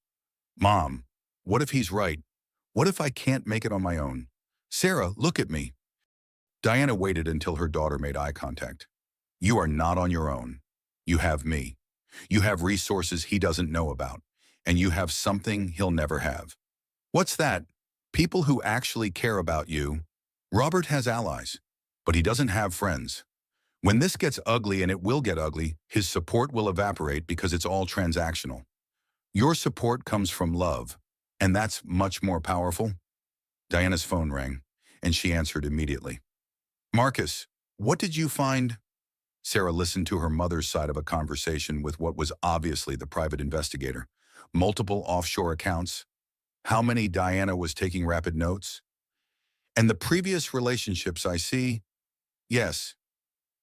Mom, what if he's right? What if I can't make it on my own? Sarah, look at me. Diana waited until her daughter made eye contact. You are not on your own. You have me. You have resources he doesn't know about, and you have something he'll never have. What's that? People who actually care about you. Robert has allies, but he doesn't have friends. When this gets ugly, and it will get ugly, his support will evaporate because it's all transactional. Your support comes from love, and that's much more powerful. Diana's phone rang, and she answered immediately. Marcus, what did you find? Sarah listened to her mother's side of a conversation with what was obviously the private investigator. Multiple offshore accounts. How many? Diana was taking rapid notes. And the previous relationships I see? Yes.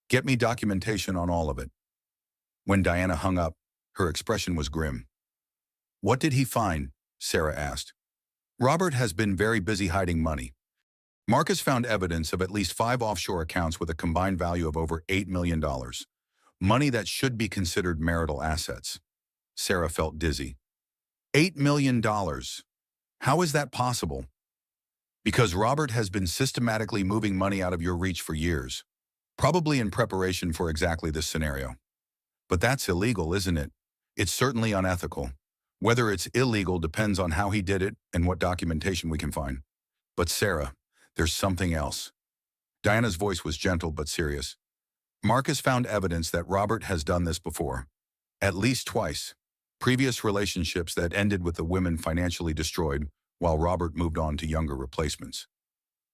Get me documentation on all of it. When Diana hung up, her expression was grim. What did he find? Sarah asked. Robert has been very busy hiding money. Marcus found evidence of at least 5 offshore accounts with a combined value of over $8 million. Money that should be considered marital assets. Sarah felt dizzy. $8 million. How is that possible? Because Robert has been systematically moving money out of your reach for years, probably in preparation for exactly this scenario. But that's illegal, isn't it? It's certainly unethical. Whether it's illegal depends on how he did it and what documentation we can find. But Sarah, there's something else. Diana's voice was gentle but serious. Marcus found evidence that Robert has done this before. At least twice. Previous relationships that ended with the women financially destroyed, while Robert moved on to younger replacements.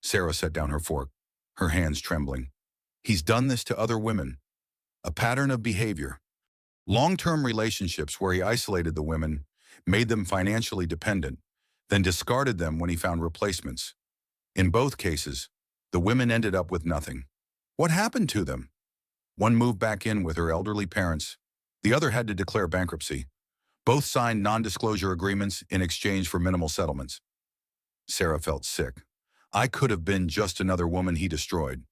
Sarah set down her fork, her hands trembling. He's done this to other women. A pattern of behavior. Long-term relationships where he isolated the women, made them financially dependent, then discarded them when he found replacements. In both cases, the women ended up with nothing. What happened to them? One moved back in with her elderly parents. The other had to declare bankruptcy. Both signed non-disclosure agreements in exchange for minimal settlements. Sarah felt sick. I could have been just another woman he destroyed.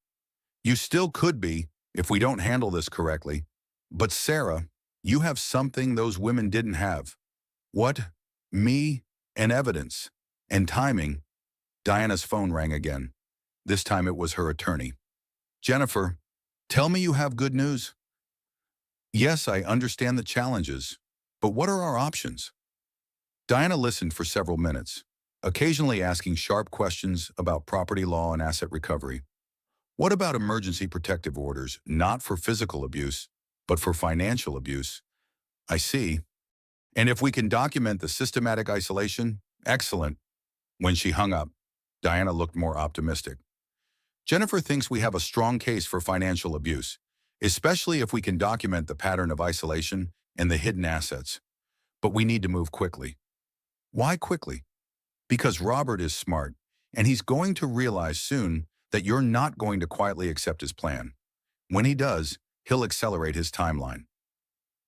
You still could be if we don't handle this correctly. But Sarah, you have something those women didn't have. What? Me? And evidence. And timing. Diana's phone rang again. This time it was her attorney. Jennifer, tell me you have good news. Yes, I understand the challenges, but what are our options? Diana listened for several minutes, occasionally asking sharp questions about property law and asset recovery. What about emergency protective orders, not for physical abuse, but for financial abuse? I see. And if we can document the systematic isolation, excellent. When she hung up, Diana looked more optimistic. Jennifer thinks we have a strong case for financial abuse, especially if we can document the pattern of isolation and the hidden assets. But we need to move quickly. Why quickly? Because Robert is smart, and he's going to realize soon that you're not going to quietly accept his plan. When he does, he'll accelerate his timeline.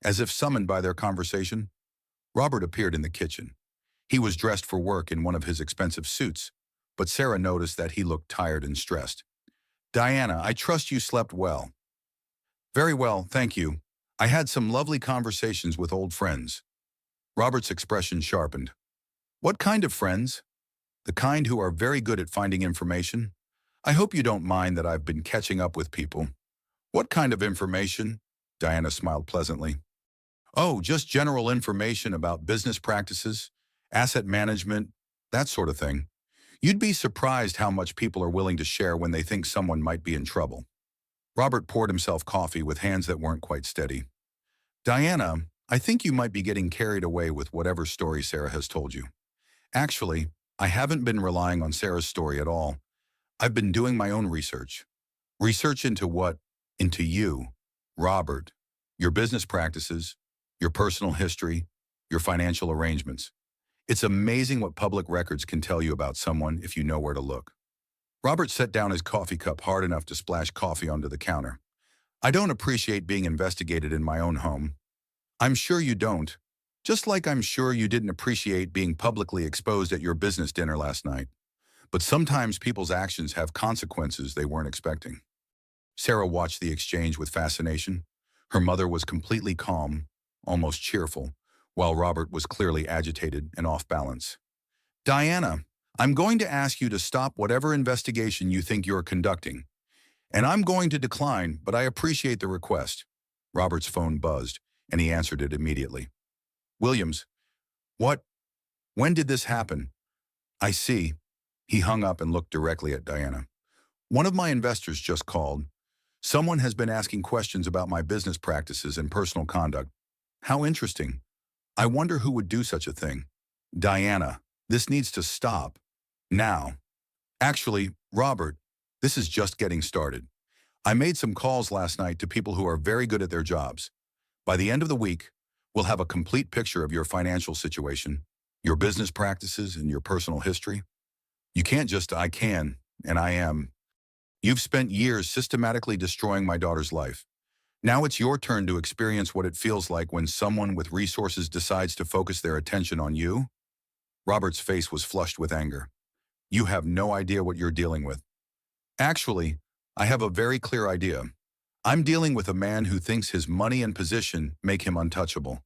As if summoned by their conversation, Robert appeared in the kitchen. He was dressed for work in one of his expensive suits, but Sarah noticed that he looked tired and stressed. Diana, I trust you slept well. Very well, thank you. I had some lovely conversations with old friends. Robert's expression sharpened. What kind of friends? The kind who are very good at finding information? I hope you don't mind that I've been catching up with people. What kind of information? Diana smiled pleasantly. Oh, just general information about business practices, asset management, that sort of thing. You'd be surprised how much people are willing to share when they think someone might be in trouble. Robert poured himself coffee with hands that weren't quite steady. Diana, I think you might be getting carried away with whatever story Sarah has told you. Actually, I haven't been relying on Sarah's story at all. I've been doing my own research. Research into what? Into you, Robert, your business practices, your personal history, your financial arrangements. It's amazing what public records can tell you about someone if you know where to look. Robert set down his coffee cup hard enough to splash coffee onto the counter. I don't appreciate being investigated in my own home. I'm sure you don't. Just like I'm sure you didn't appreciate being publicly exposed at your business dinner last night. But sometimes people's actions have consequences they weren't expecting. Sarah watched the exchange with fascination. Her mother was completely calm, almost cheerful, while Robert was clearly agitated and off balance. Diana, I'm going to ask you to stop whatever investigation you think you're conducting. And I'm going to decline, but I appreciate the request. Robert's phone buzzed, and he answered it immediately. Williams, what? When did this happen? I see. He hung up and looked directly at Diana. One of my investors just called. Someone has been asking questions about my business practices and personal conduct. How interesting. I wonder who would do such a thing. Diana, this needs to stop. Now. Actually, Robert, this is just getting started. I made some calls last night to people who are very good at their jobs. By the end of the week, we'll have a complete picture of your financial situation, your business practices, and your personal history. You can't just, I can, and I am. You've spent years systematically destroying my daughter's life. Now it's your turn to experience what it feels like when someone with resources decides to focus their attention on you. Robert's face was flushed with anger. You have no idea what you're dealing with. Actually, I have a very clear idea. I'm dealing with a man who thinks his money and position make him untouchable.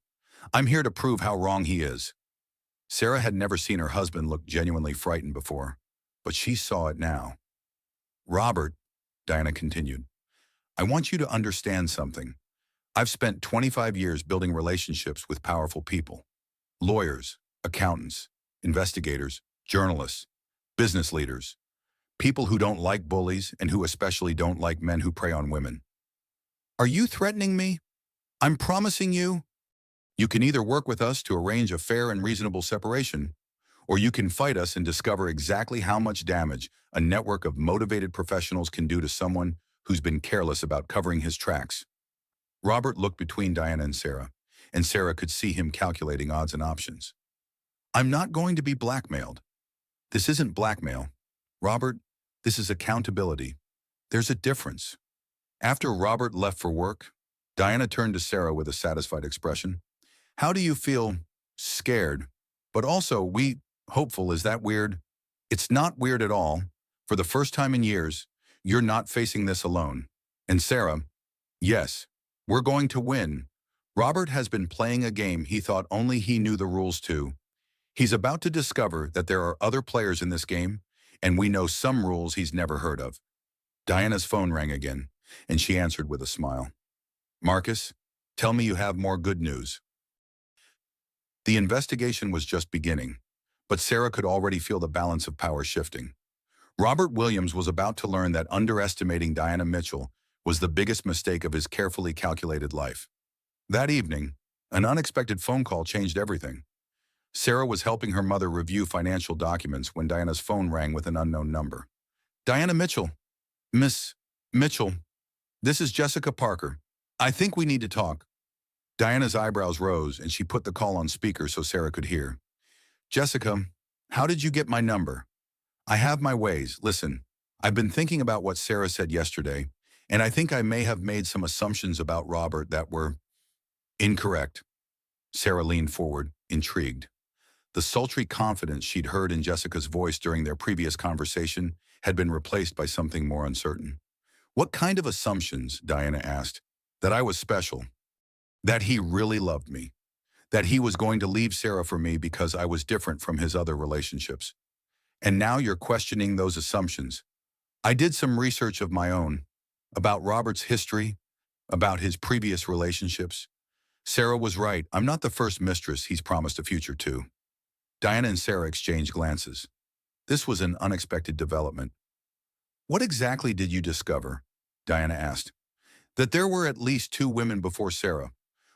I'm here to prove how wrong he is. Sarah had never seen her husband look genuinely frightened before, but she saw it now. Robert, Diana continued, I want you to understand something. I've spent 25 years building relationships with powerful people. Lawyers, accountants, investigators, journalists, business leaders. People who don't like bullies and who especially don't like men who prey on women. Are you threatening me? I'm promising you. You can either work with us to arrange a fair and reasonable separation, or you can fight us and discover exactly how much damage a network of motivated professionals can do to someone who's been careless about covering his tracks. Robert looked between Diana and Sarah could see him calculating odds and options. I'm not going to be blackmailed. This isn't blackmail. Robert, this is accountability. There's a difference. After Robert left for work, Diana turned to Sarah with a satisfied expression. How do you feel? Scared. But also, hopeful, is that weird? It's not weird at all. For the first time in years, you're not facing this alone. And Sarah, yes, we're going to win. Robert has been playing a game he thought only he knew the rules to. He's about to discover that there are other players in this game, and we know some rules he's never heard of. Diana's phone rang again, and she answered with a smile. Marcus, tell me you have more good news. The investigation was just beginning, but Sarah could already feel the balance of power shifting. Robert Williams was about to learn that underestimating Diana Mitchell was the biggest mistake of his carefully calculated life. That evening, an unexpected phone call changed everything. Sarah was helping her mother review financial documents when Diana's phone rang with an unknown number. Diana Mitchell. Miss Mitchell, this is Jessica Parker. I think we need to talk. Diana's eyebrows rose and she put the call on speaker so Sarah could hear. Jessica, how did you get my number? I have my ways. Listen, I've been thinking about what Sarah said yesterday, and I think I may have made some assumptions about Robert that were incorrect. Sarah leaned forward, intrigued. The sultry confidence she'd heard in Jessica's voice during their previous conversation had been replaced by something more uncertain. What kind of assumptions, Diana asked. That I was special. That he really loved me. That he was going to leave Sarah for me because I was different from his other relationships. And now you're questioning those assumptions. I did some research of my own, about Robert's history, about his previous relationships. Sarah was right. I'm not the first mistress he's promised a future to. Diana and Sarah exchanged glances. This was an unexpected development. What exactly did you discover? Diana asked. That there were at least 2 women before Sarah.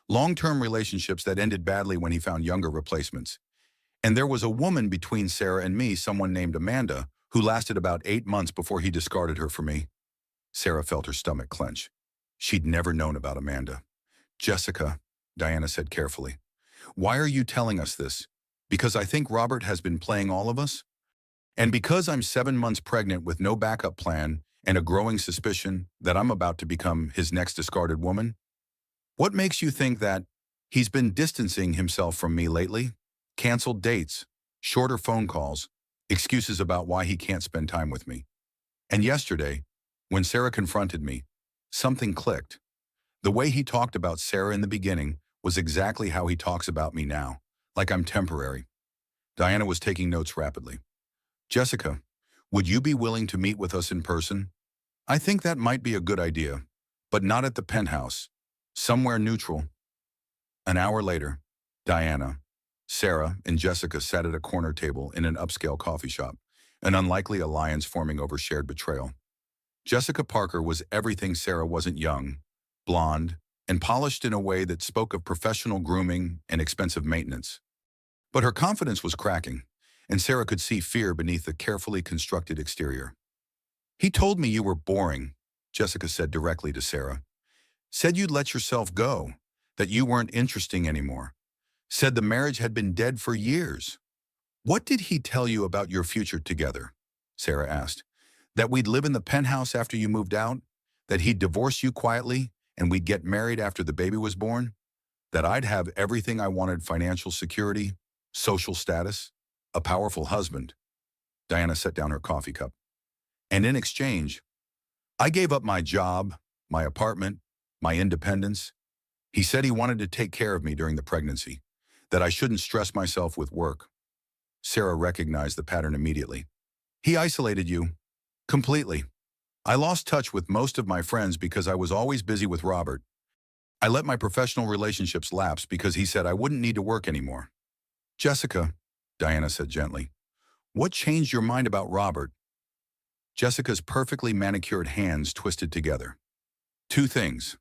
Long-term relationships that ended badly when he found younger replacements. And there was a woman between Sarah and me, someone named Amanda, who lasted about 8 months before he discarded her for me. Sarah felt her stomach clench. She'd never known about Amanda. Jessica, Diana said carefully, why are you telling us this? Because I think Robert has been playing all of us? And because I'm 7 months pregnant with no backup plan and a growing suspicion that I'm about to become his next discarded woman? What makes you think that he's been distancing himself from me lately? Canceled dates, shorter phone calls, excuses about why he can't spend time with me. And yesterday, when Sarah confronted me, something clicked. The way he talked about Sarah in the beginning was exactly how he talks about me now, like I'm temporary. Diana was taking notes rapidly. Jessica, would you be willing to meet with us in person? I think that might be a good idea, but not at the penthouse. Somewhere neutral. An hour later, Diana, Sarah, and Jessica sat at a corner table in an upscale coffee shop, an unlikely alliance forming over shared betrayal. Jessica Parker was everything Sarah wasn't: young, blonde, and polished in a way that spoke of professional grooming and expensive maintenance. But her confidence was cracking, and Sarah could see fear beneath the carefully constructed exterior. He told me you were boring, Jessica said directly to Sarah. Said you'd let yourself go, that you weren't interesting anymore. Said the marriage had been dead for years. What did he tell you about your future together? Sarah asked. That we'd live in the penthouse after you moved out? That he'd divorce you quietly and we'd get married after the baby was born? That I'd have everything I wanted: financial security, social status, a powerful husband. Diana set down her coffee cup. And in exchange, I gave up my job, my apartment, my independence. He said he wanted to take care of me during the pregnancy, that I shouldn't stress myself with work. Sarah recognized the pattern immediately. He isolated you. Completely. I lost touch with most of my friends because I was always busy with Robert. I let my professional relationships lapse because he said I wouldn't need to work anymore. Jessica, Diana said gently, what changed your mind about Robert? Jessica's perfectly manicured hands twisted together. 2 things.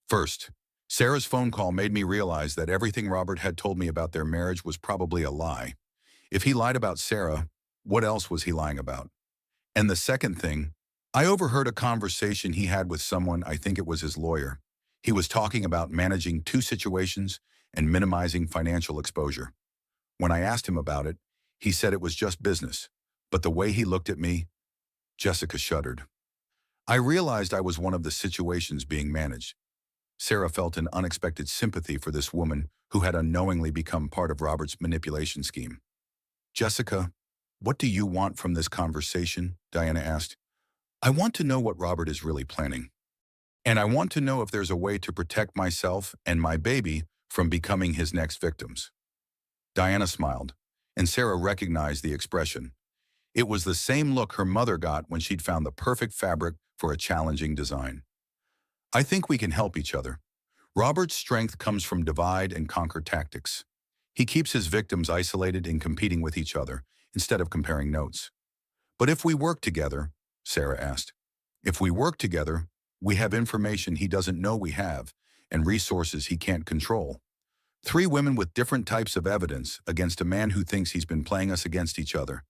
First, Sarah's phone call made me realize that everything Robert had told me about their marriage was probably a lie. If he lied about Sarah, what else was he lying about? And the second thing, I overheard a conversation he had with someone, I think it was his lawyer. He was talking about managing 2 situations and minimizing financial exposure. When I asked him about it, he said it was just business. But the way he looked at me, Jessica shuddered. I realized I was one of the situations being managed. Sarah felt an unexpected sympathy for this woman who had unknowingly become part of Robert's manipulation scheme. Jessica, what do you want from this conversation? Diana asked. I want to know what Robert is really planning. And I want to know if there's a way to protect myself and my baby from becoming his next victims. Diana smiled, and Sarah recognized the expression. It was the same look her mother got when she'd found the perfect fabric for a challenging design. I think we can help each other. Robert's strength comes from divide and conquer tactics. He keeps his victims isolated and competing with each other instead of comparing notes. But if we work together, Sarah asked, if we work together, we have information he doesn't know we have and resources he can't control. Three women with different types of evidence against a man who thinks he's been playing us against each other.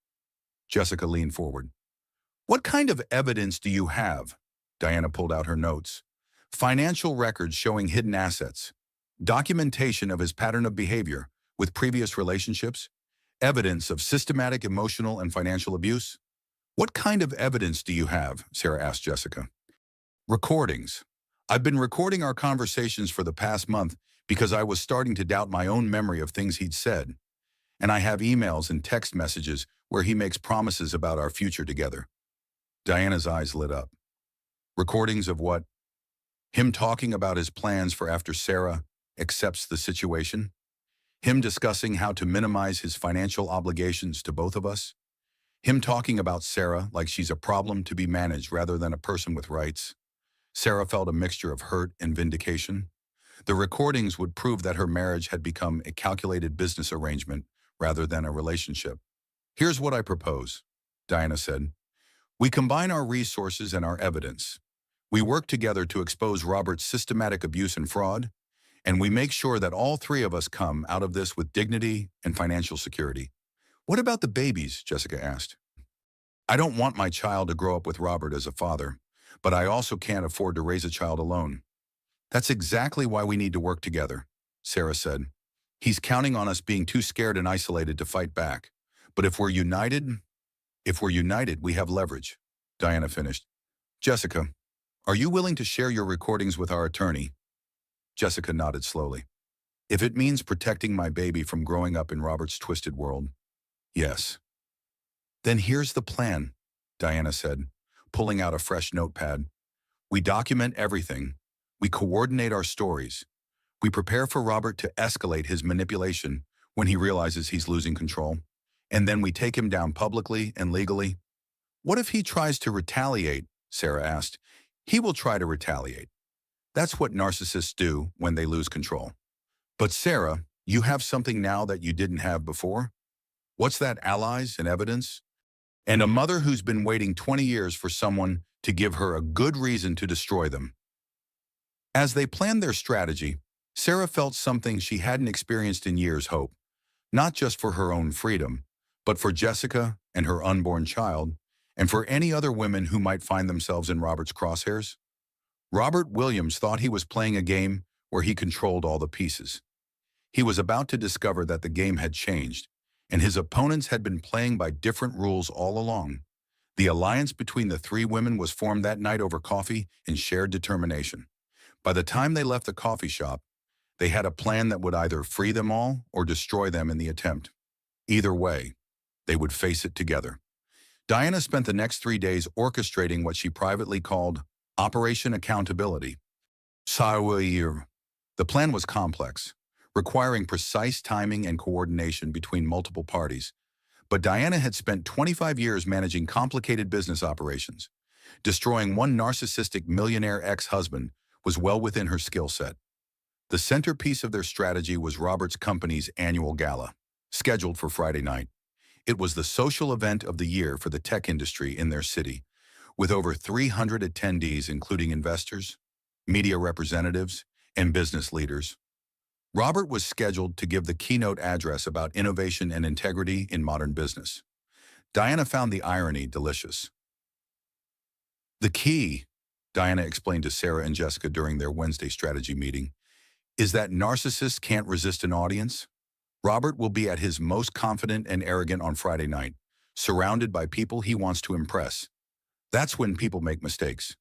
Jessica leaned forward. What kind of evidence do you have? Diana pulled out her notes. Financial records showing hidden assets. Documentation of his pattern of behavior with previous relationships. Evidence of systematic emotional and financial abuse. What kind of evidence do you have? Sarah asked Jessica. Recordings. I've been recording our conversations for the past month because I was starting to doubt my own memory of things he'd said. And I have emails and text messages where he makes promises about our future together. Diana's eyes lit up. Recordings of what? Him talking about his plans for after Sarah accepts the situation? Him discussing how to minimize his financial obligations to both of us? Him talking about Sarah like she's a problem to be managed rather than a person with rights? Sarah felt a mixture of hurt and vindication. The recordings would prove that her marriage had become a calculated business arrangement rather than a relationship. Here's what I propose, Diana said. We combine our resources and our evidence. We work together to expose Robert's systematic abuse and fraud, and we make sure that all three of us come out of this with dignity and financial security. What about the babies? Jessica asked. I don't want my child to grow up with Robert as a father, but I also can't afford to raise a child alone. That's exactly why we need to work together, Sarah said. He's counting on us being too scared and isolated to fight back. But if we're united, we have leverage, Diana finished. Jessica, are you willing to share your recordings with our attorney? Jessica nodded slowly. If it means protecting my baby from growing up in Robert's twisted world, yes. Then here's the plan, Diana said, pulling out a fresh notepad. We document everything. We coordinate our stories. We prepare for Robert to escalate his manipulation when he realizes he's losing control. And then we take him down publicly and legally. What if he tries to retaliate? Sarah asked. He will try to retaliate. That's what narcissists do when they lose control. But Sarah, you have something now that you didn't have before? What's that? Allies and evidence? And a mother who's been waiting 20 years for someone to give her a good reason to destroy them. As they planned their strategy, Sarah felt something she hadn't experienced in years: hope, not just for her own freedom, but for Jessica and her unborn child, and for any other women who might find themselves in Robert's crosshairs. Robert Williams thought he was playing a game where he controlled all the pieces. He was about to discover that the game had changed, and his opponents had been playing by different rules all along. The alliance between the three women was formed that night over coffee and shared determination. By the time they left the coffee shop, they had a plan that would either free them all or destroy them in the attempt. Either way, they would face it together. Diana spent the next 3 days orchestrating what she privately called Operation Accountability. The plan was complex, requiring precise timing and coordination between multiple parties. But Diana had spent 25 years managing complicated business operations. Destroying one narcissistic millionaire ex-husband was well within her skill set. The centerpiece of their strategy was Robert's company's annual gala, scheduled for Friday night. It was the social event of the year for the tech industry in their city, with over 300 attendees including investors, media representatives, and business leaders. Robert was scheduled to give the keynote address about innovation and integrity in modern business. Diana found the irony delicious. The key, Diana explained to Sarah and Jessica during their Wednesday strategy meeting, is that narcissists can't resist an audience. Robert will be at his most confident and arrogant on Friday night, surrounded by people he wants to impress. That's when people make mistakes.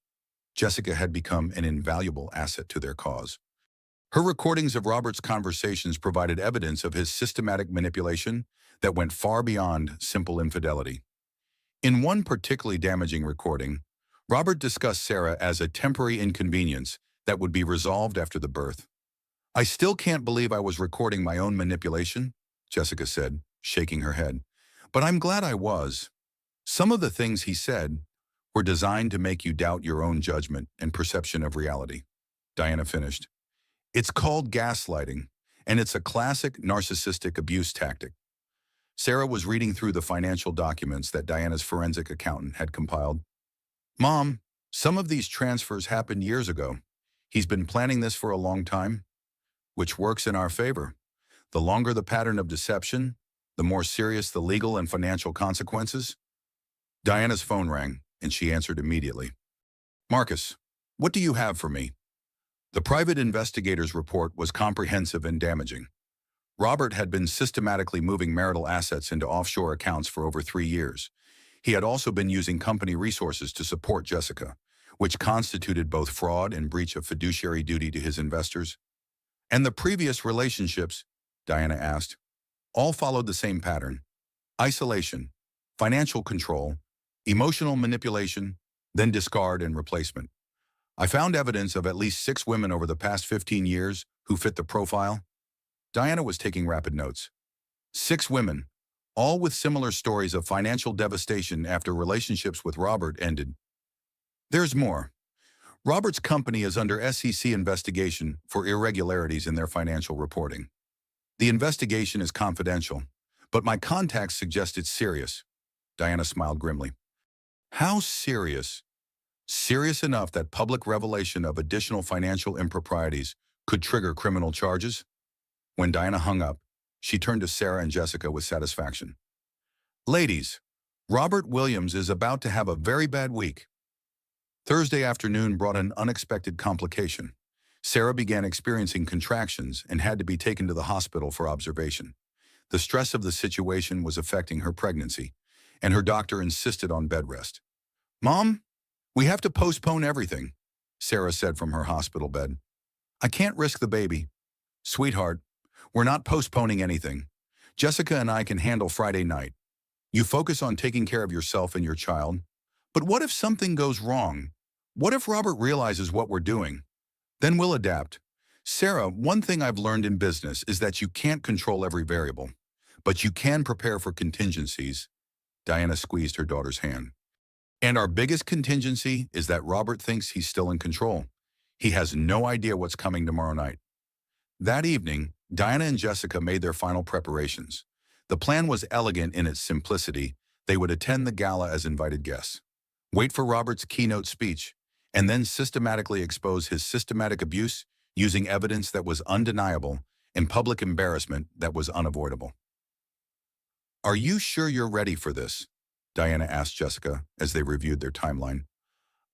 Jessica had become an invaluable asset to their cause. Her recordings of Robert's conversations provided evidence of his systematic manipulation that went far beyond simple infidelity. In one particularly damaging recording, Robert discussed Sarah as a temporary inconvenience that would be resolved after the birth. I still can't believe I was recording my own manipulation, Jessica said, shaking her head. But I'm glad I was. Some of the things he said were designed to make you doubt your own judgment and perception of reality, Diana finished. It's called gaslighting, And it's a classic narcissistic abuse tactic. Sarah was reading through the financial documents that Diana's forensic accountant had compiled. Mom, some of these transfers happened years ago. He's been planning this for a long time, which works in our favor. The longer the pattern of deception, the more serious the legal and financial consequences. Diana's phone rang, and she answered immediately. Marcus, what do you have for me? The private investigator's report was comprehensive and damaging. Robert had been systematically moving marital assets into offshore accounts for over 3 years. He had also been using company resources to support Jessica, which constituted both fraud and breach of fiduciary duty to his investors. And the previous relationships, Diana asked, all followed the same pattern: isolation, financial control, emotional manipulation, then discard and replacement. I found evidence of at least 6 women over the past 15 years who fit the profile. Diana was taking rapid notes. 6 women, all with similar stories of financial devastation after relationships with Robert ended. There's more. Robert's company is under SEC investigation for irregularities in their financial reporting. The investigation is confidential, but my contacts suggest it's serious. Diana smiled grimly. How serious? Serious enough that public revelation of additional financial improprieties could trigger criminal charges? When Diana hung up, she turned to Sarah and Jessica with satisfaction. Ladies, Robert Williams is about to have a very bad week. Thursday afternoon brought an unexpected complication. Sarah began experiencing contractions and had to be taken to the hospital for observation. The stress of the situation was affecting her pregnancy, and her doctor insisted on bed rest. Mom, we have to postpone everything, Sarah said from her hospital bed. I can't risk the baby. Sweetheart, we're not postponing anything. Jessica and I can handle Friday night. You focus on taking care of yourself and your child. But what if something goes wrong? What if Robert realizes what we're doing? Then we'll adapt. Sarah, one thing I've learned in business is that you can't control every variable, but you can prepare for contingencies. Diana squeezed her daughter's hand. And our biggest contingency is that Robert thinks he's still in control. He has no idea what's coming tomorrow night. That evening, Diana and Jessica made their final preparations. The plan was elegant in its simplicity. They would attend the gala as invited guests, wait for Robert's keynote speech, and then systematically expose his systematic abuse using evidence that was undeniable and public embarrassment that was unavoidable. Are you sure you're ready for this? Diana asked Jessica as they reviewed their timeline.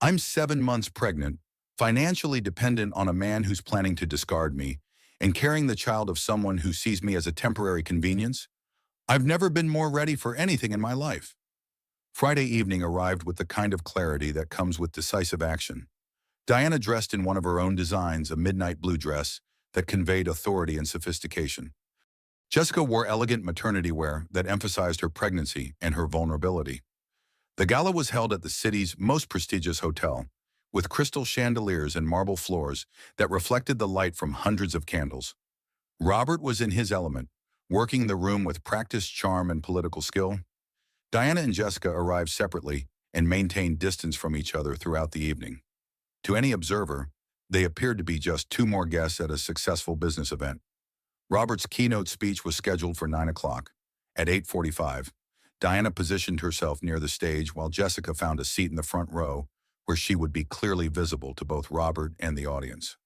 I'm 7 months pregnant, financially dependent on a man who's planning to discard me, and carrying the child of someone who sees me as a temporary convenience. I've never been more ready for anything in my life. Friday evening arrived with the kind of clarity that comes with decisive action. Diana dressed in one of her own designs, a midnight blue dress that conveyed authority and sophistication. Jessica wore elegant maternity wear that emphasized her pregnancy and her vulnerability. The gala was held at the city's most prestigious hotel, with crystal chandeliers and marble floors that reflected the light from hundreds of candles. Robert was in his element, working the room with practiced charm and political skill. Diana and Jessica arrived separately and maintained distance from each other throughout the evening. To any observer, they appeared to be just 2 more guests at a successful business event. Robert's keynote speech was scheduled for 9 o'clock. At 8:45, Diana positioned herself near the stage while Jessica found a seat in the front row where she would be clearly visible to both Robert and the audience.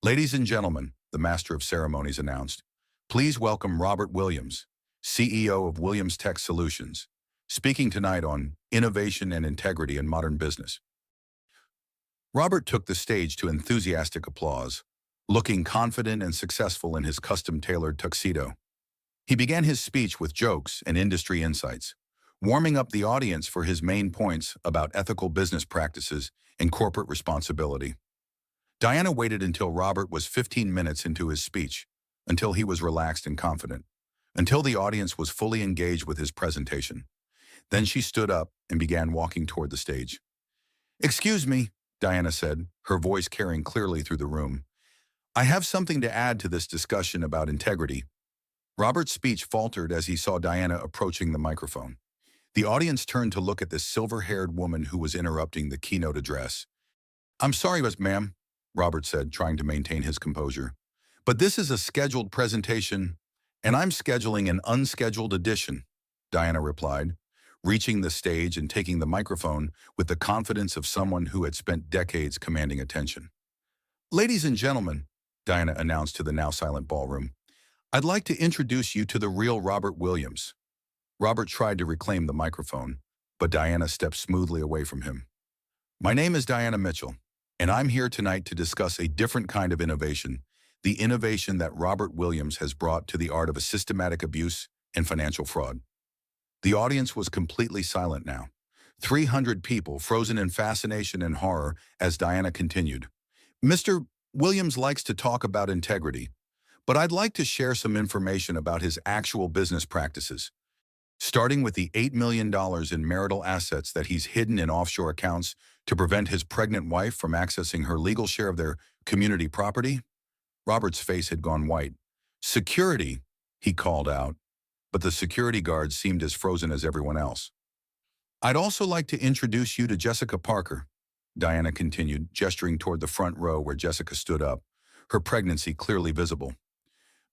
Ladies and gentlemen, the master of ceremonies announced, please welcome Robert Williams, CEO of Williams Tech Solutions, speaking tonight on innovation and integrity in modern business. Robert took the stage to enthusiastic applause, looking confident and successful in his custom-tailored tuxedo. He began his speech with jokes and industry insights, warming up the audience for his main points about ethical business practices and corporate responsibility. Diana waited until Robert was 15 minutes into his speech, until he was relaxed and confident, until the audience was fully engaged with his presentation. Then she stood up and began walking toward the stage. Excuse me, Diana said, her voice carrying clearly through the room. I have something to add to this discussion about integrity. Robert's speech faltered as he saw Diana approaching the microphone. The audience turned to look at this silver-haired woman who was interrupting the keynote address. I'm sorry, ma'am, Robert said, trying to maintain his composure, But this is a scheduled presentation, and I'm scheduling an unscheduled edition, Diana replied, reaching the stage and taking the microphone with the confidence of someone who had spent decades commanding attention. Ladies and gentlemen, Diana announced to the now silent ballroom, I'd like to introduce you to the real Robert Williams. Robert tried to reclaim the microphone, but Diana stepped smoothly away from him. My name is Diana Mitchell, and I'm here tonight to discuss a different kind of innovation, the innovation that Robert Williams has brought to the art of a systematic abuse and financial fraud. The audience was completely silent now. 300 people frozen in fascination and horror as Diana continued. Mr. Williams likes to talk about integrity, but I'd like to share some information about his actual business practices, starting with the $8 million in marital assets that he's hidden in offshore accounts to prevent his pregnant wife from accessing her legal share of their community property. Robert's face had gone white. Security, he called out, but the security guards seemed as frozen as everyone else. I'd also like to introduce you to Jessica Parker, Diana continued, gesturing toward the front row where Jessica stood up, her pregnancy clearly visible.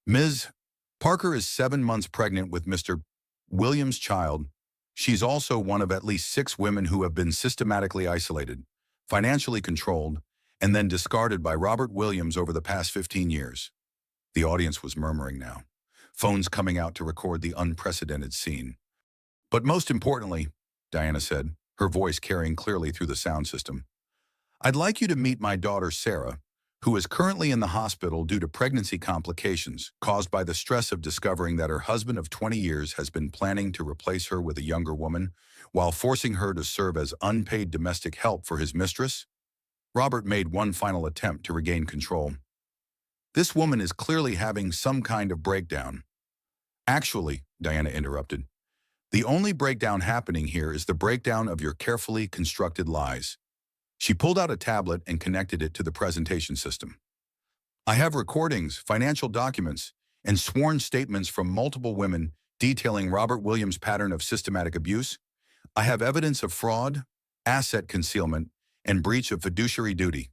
Ms. Parker is 7 months pregnant with Mr. Williams' child. She's also one of at least 6 women who have been systematically isolated, financially controlled, and then discarded by Robert Williams over the past 15 years. The audience was murmuring now, phones coming out to record the unprecedented scene. But most importantly, Diana said, her voice carrying clearly through the sound system, I'd like you to meet my daughter Sarah, who is currently in the hospital due to pregnancy complications caused by the stress of discovering that her husband of 20 years has been planning to replace her with a younger woman while forcing her to serve as unpaid domestic help for his mistress. Robert made one final attempt to regain control. This woman is clearly having some kind of breakdown. Actually, Diana interrupted, the only breakdown happening here is the breakdown of your carefully constructed lies. She pulled out a tablet and connected it to the presentation system. I have recordings, financial documents, and sworn statements from multiple women detailing Robert Williams' pattern of systematic abuse. I have evidence of fraud, asset concealment, and breach of fiduciary duty.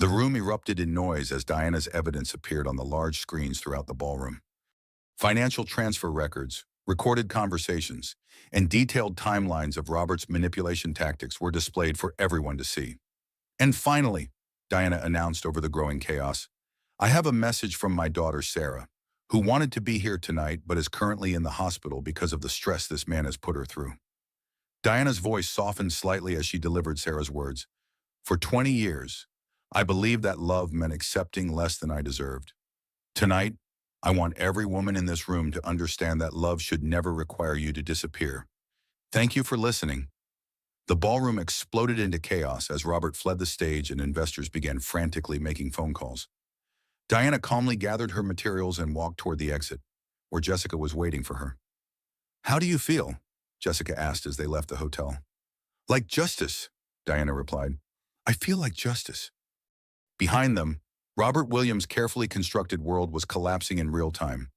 The room erupted in noise as Diana's evidence appeared on the large screens throughout the ballroom. Financial transfer records, recorded conversations, and detailed timelines of Robert's manipulation tactics were displayed for everyone to see. And finally, Diana announced over the growing chaos, I have a message from my daughter Sarah, who wanted to be here tonight but is currently in the hospital because of the stress this man has put her through. Diana's voice softened slightly as she delivered Sarah's words. For 20 years, I believed that love meant accepting less than I deserved. Tonight, I want every woman in this room to understand that love should never require you to disappear. Thank you for listening. The ballroom exploded into chaos as Robert fled the stage and investors began frantically making phone calls. Diana calmly gathered her materials and walked toward the exit, where Jessica was waiting for her. How do you feel? Jessica asked as they left the hotel. Like justice, Diana replied. I feel like justice. Behind them, Robert Williams' carefully constructed world was collapsing in real time,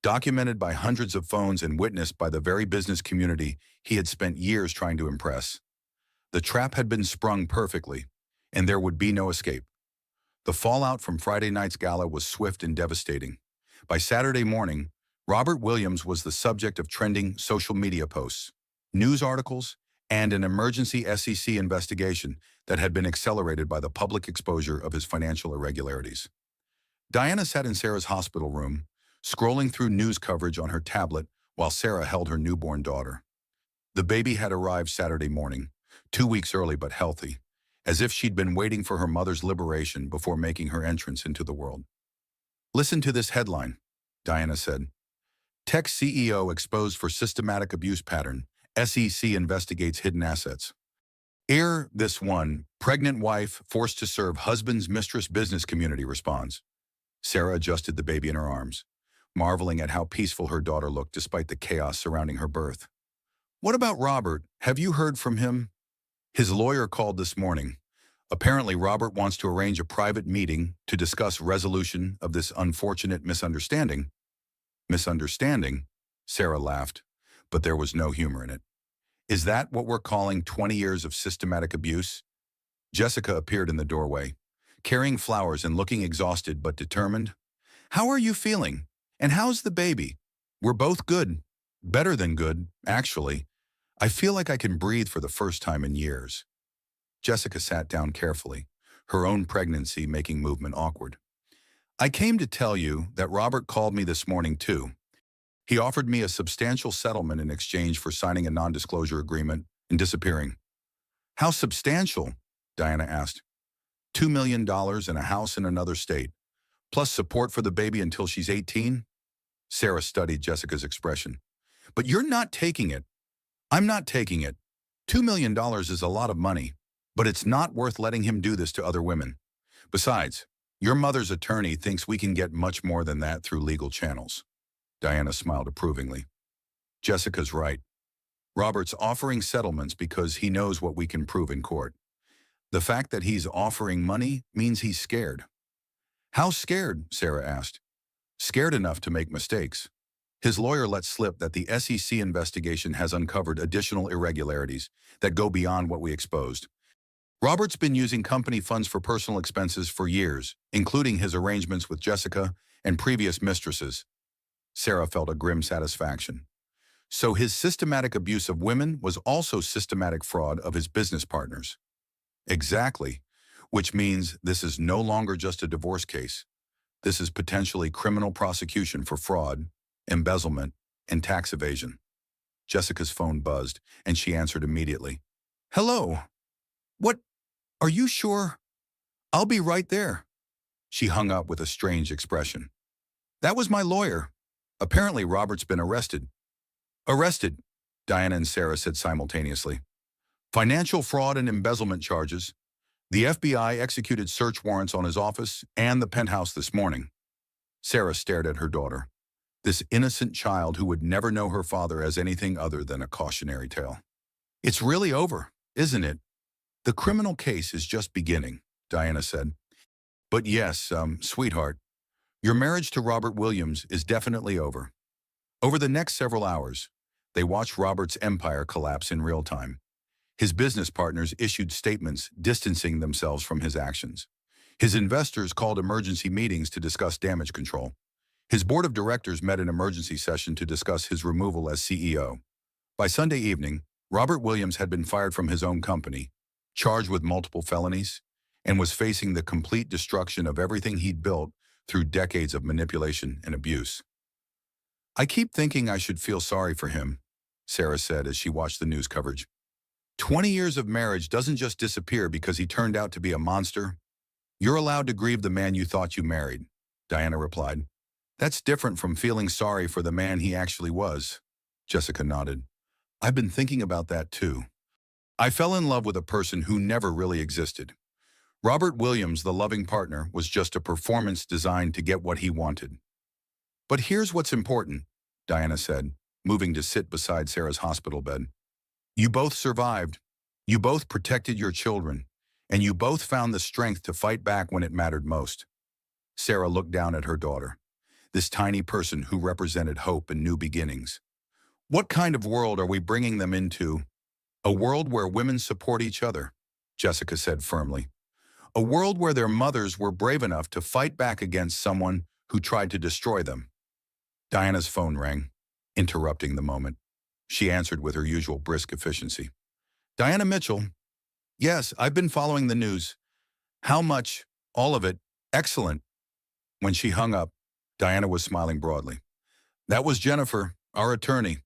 documented by hundreds of phones and witnessed by the very business community he had spent years trying to impress. The trap had been sprung perfectly, and there would be no escape. The fallout from Friday night's gala was swift and devastating. By Saturday morning, Robert Williams was the subject of trending social media posts, news articles, and an emergency SEC investigation that had been accelerated by the public exposure of his financial irregularities. Diana sat in Sarah's hospital room, scrolling through news coverage on her tablet while Sarah held her newborn daughter. The baby had arrived Saturday morning, 2 weeks early but healthy, as if she'd been waiting for her mother's liberation before making her entrance into the world. Listen to this headline, Diana said. Tech CEO exposed for systematic abuse pattern. SEC investigates hidden assets. Ere this one, pregnant wife forced to serve husband's mistress business community responds. Sarah adjusted the baby in her arms, marveling at how peaceful her daughter looked despite the chaos surrounding her birth. What about Robert? Have you heard from him? His lawyer called this morning. Apparently, Robert wants to arrange a private meeting to discuss resolution of this unfortunate misunderstanding. Misunderstanding? Sarah laughed, but there was no humor in it. Is that what we're calling 20 years of systematic abuse? Jessica appeared in the doorway, carrying flowers and looking exhausted but determined. How are you feeling? And how's the baby? We're both good. Better than good, actually. I feel like I can breathe for the first time in years. Jessica sat down carefully, her own pregnancy making movement awkward. I came to tell you that Robert called me this morning too. He offered me a substantial settlement in exchange for signing a non-disclosure agreement and disappearing. How substantial? Diana asked. $2 million and a house in another state, plus support for the baby until she's 18? Sarah studied Jessica's expression. But you're not taking it. I'm not taking it. $2 million is a lot of money, but it's not worth letting him do this to other women. Besides, your mother's attorney thinks we can get much more than that through legal channels. Diana smiled approvingly. Jessica's right. Robert's offering settlements because he knows what we can prove in court. The fact that he's offering money means he's scared. How scared? Sarah asked. Scared enough to make mistakes. His lawyer let slip that the SEC investigation has uncovered additional irregularities that go beyond what we exposed. Robert's been using company funds for personal expenses for years, including his arrangements with Jessica and previous mistresses. Sarah felt a grim satisfaction. So his systematic abuse of women was also systematic fraud of his business partners. Exactly, which means this is no longer just a divorce case. This is potentially criminal prosecution for fraud, embezzlement, and tax evasion. Jessica's phone buzzed, and she answered immediately. Hello. What? Are you sure? I'll be right there. She hung up with a strange expression. That was my lawyer. Apparently Robert's been arrested. Arrested, Diana and Sarah said simultaneously. Financial fraud and embezzlement charges. The FBI executed search warrants on his office and the penthouse this morning. Sarah stared at her daughter. This innocent child who would never know her father as anything other than a cautionary tale. It's really over, isn't it? The criminal case is just beginning, Diana said. But yes, sweetheart, your marriage to Robert Williams is definitely over. Over the next several hours, they watched Robert's empire collapse in real time. His business partners issued statements distancing themselves from his actions. His investors called emergency meetings to discuss damage control. His board of directors met an emergency session to discuss his removal as CEO. By Sunday evening, Robert Williams had been fired from his own company, charged with multiple felonies, and was facing the complete destruction of everything he'd built through decades of manipulation and abuse. I keep thinking I should feel sorry for him, Sarah said as she watched the news coverage. 20 years of marriage doesn't just disappear because he turned out to be a monster. You're allowed to grieve the man you thought you married, Diana replied. That's different from feeling sorry for the man he actually was. Jessica nodded. I've been thinking about that too. I fell in love with a person who never really existed. Robert Williams, the loving partner, was just a performance designed to get what he wanted. But here's what's important, Diana said, moving to sit beside Sarah's hospital bed. You both survived. You both protected your children. And you both found the strength to fight back when it mattered most. Sarah looked down at her daughter, this tiny person who represented hope and new beginnings. What kind of world are we bringing them into? A world where women support each other, Jessica said firmly. A world where their mothers were brave enough to fight back against someone who tried to destroy them. Diana's phone rang, interrupting the moment. She answered with her usual brisk efficiency. Diana Mitchell. Yes, I've been following the news. How much? All of it. Excellent. When she hung up, Diana was smiling broadly. That was Jennifer, our attorney.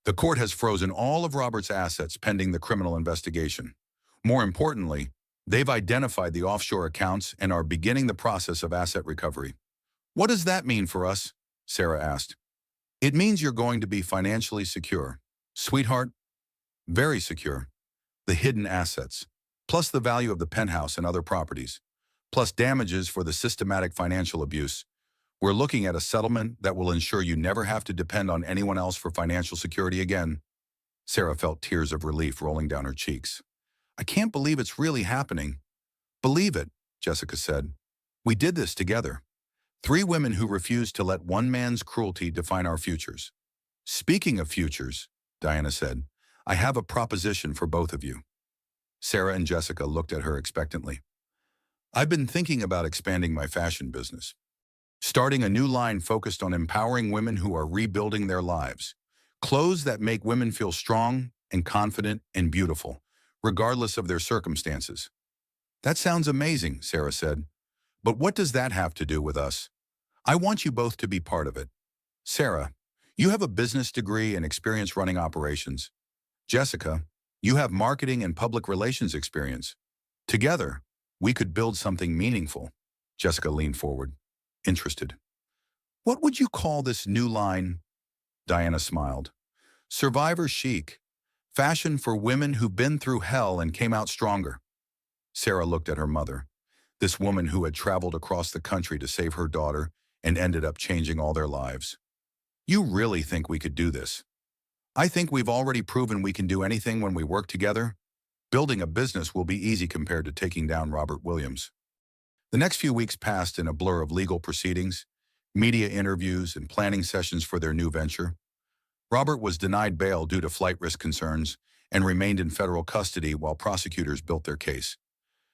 The court has frozen all of Robert's assets pending the criminal investigation. More importantly, they've identified the offshore accounts and are beginning the process of asset recovery. What does that mean for us? Sarah asked. It means you're going to be financially secure. Sweetheart, very secure. The hidden assets, plus the value of the penthouse and other properties, plus damages for the systematic financial abuse. We're looking at a settlement that will ensure you never have to depend on anyone else for financial security again. Sarah felt tears of relief rolling down her cheeks. I can't believe it's really happening. Believe it, Jessica said. We did this together. 3 women who refused to let one man's cruelty define our futures. Speaking of futures, Diana said, I have a proposition for both of you. Sarah and Jessica looked at her expectantly. I've been thinking about expanding my fashion business. starting a new line focused on empowering women who are rebuilding their lives. Clothes that make women feel strong and confident and beautiful, regardless of their circumstances. That sounds amazing, Sarah said. But what does that have to do with us? I want you both to be part of it. Sarah, you have a business degree and experience running operations. Jessica, you have marketing and public relations experience. Together, we could build something meaningful. Jessica leaned forward, interested. What would you call this new line? Diana smiled. Survivor chic. Fashion for women who've been through hell and came out stronger. Sarah looked at her mother, this woman who had traveled across the country to save her daughter and ended up changing all their lives. You really think we could do this? I think we've already proven we can do anything when we work together. Building a business will be easy compared to taking down Robert Williams. The next few weeks passed in a blur of legal proceedings, media interviews, and planning sessions for their new venture. Robert was denied bail due to flight risk concerns and remained in federal custody while prosecutors built their case.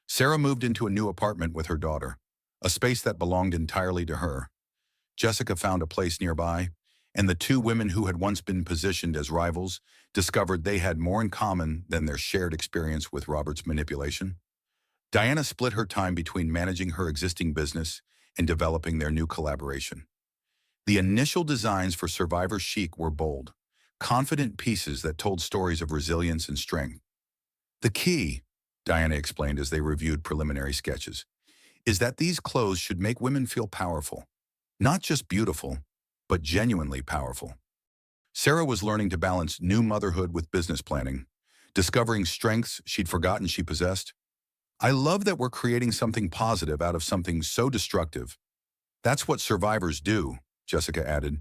Sarah moved into a new apartment with her daughter, a space that belonged entirely to her. Jessica found a place nearby, and the two women who had once been positioned as rivals discovered they had more in common than their shared experience with Robert's manipulation. Diana split her time between managing her existing business and developing their new collaboration. The initial designs for Survivor Chic were bold, confident pieces that told stories of resilience and strength. The key, Diana explained as they reviewed preliminary sketches, is that these clothes should make women feel powerful. Not just beautiful, but genuinely powerful. Sarah was learning to balance new motherhood with business planning, discovering strengths she'd forgotten she possessed. I love that we're creating something positive out of something so destructive. That's what survivors do, Jessica added.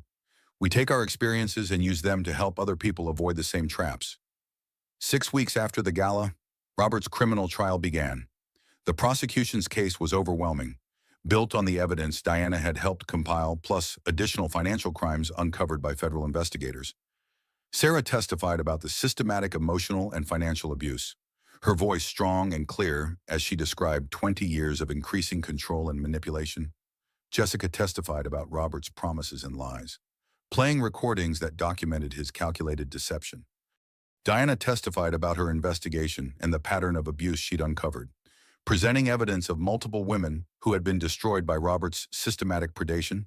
We take our experiences and use them to help other people avoid the same traps. 6 weeks after the gala, Robert's criminal trial began. The prosecution's case was overwhelming, built on the evidence Diana had helped compile, plus additional financial crimes uncovered by federal investigators. Sarah testified about the systematic emotional and financial abuse, her voice strong and clear as she described 20 years of increasing control and manipulation. Jessica testified about Robert's promises and lies, playing recordings that documented his calculated deception. Diana testified about her investigation and the pattern of abuse she'd uncovered, presenting evidence of multiple women who had been destroyed by Robert's systematic predation.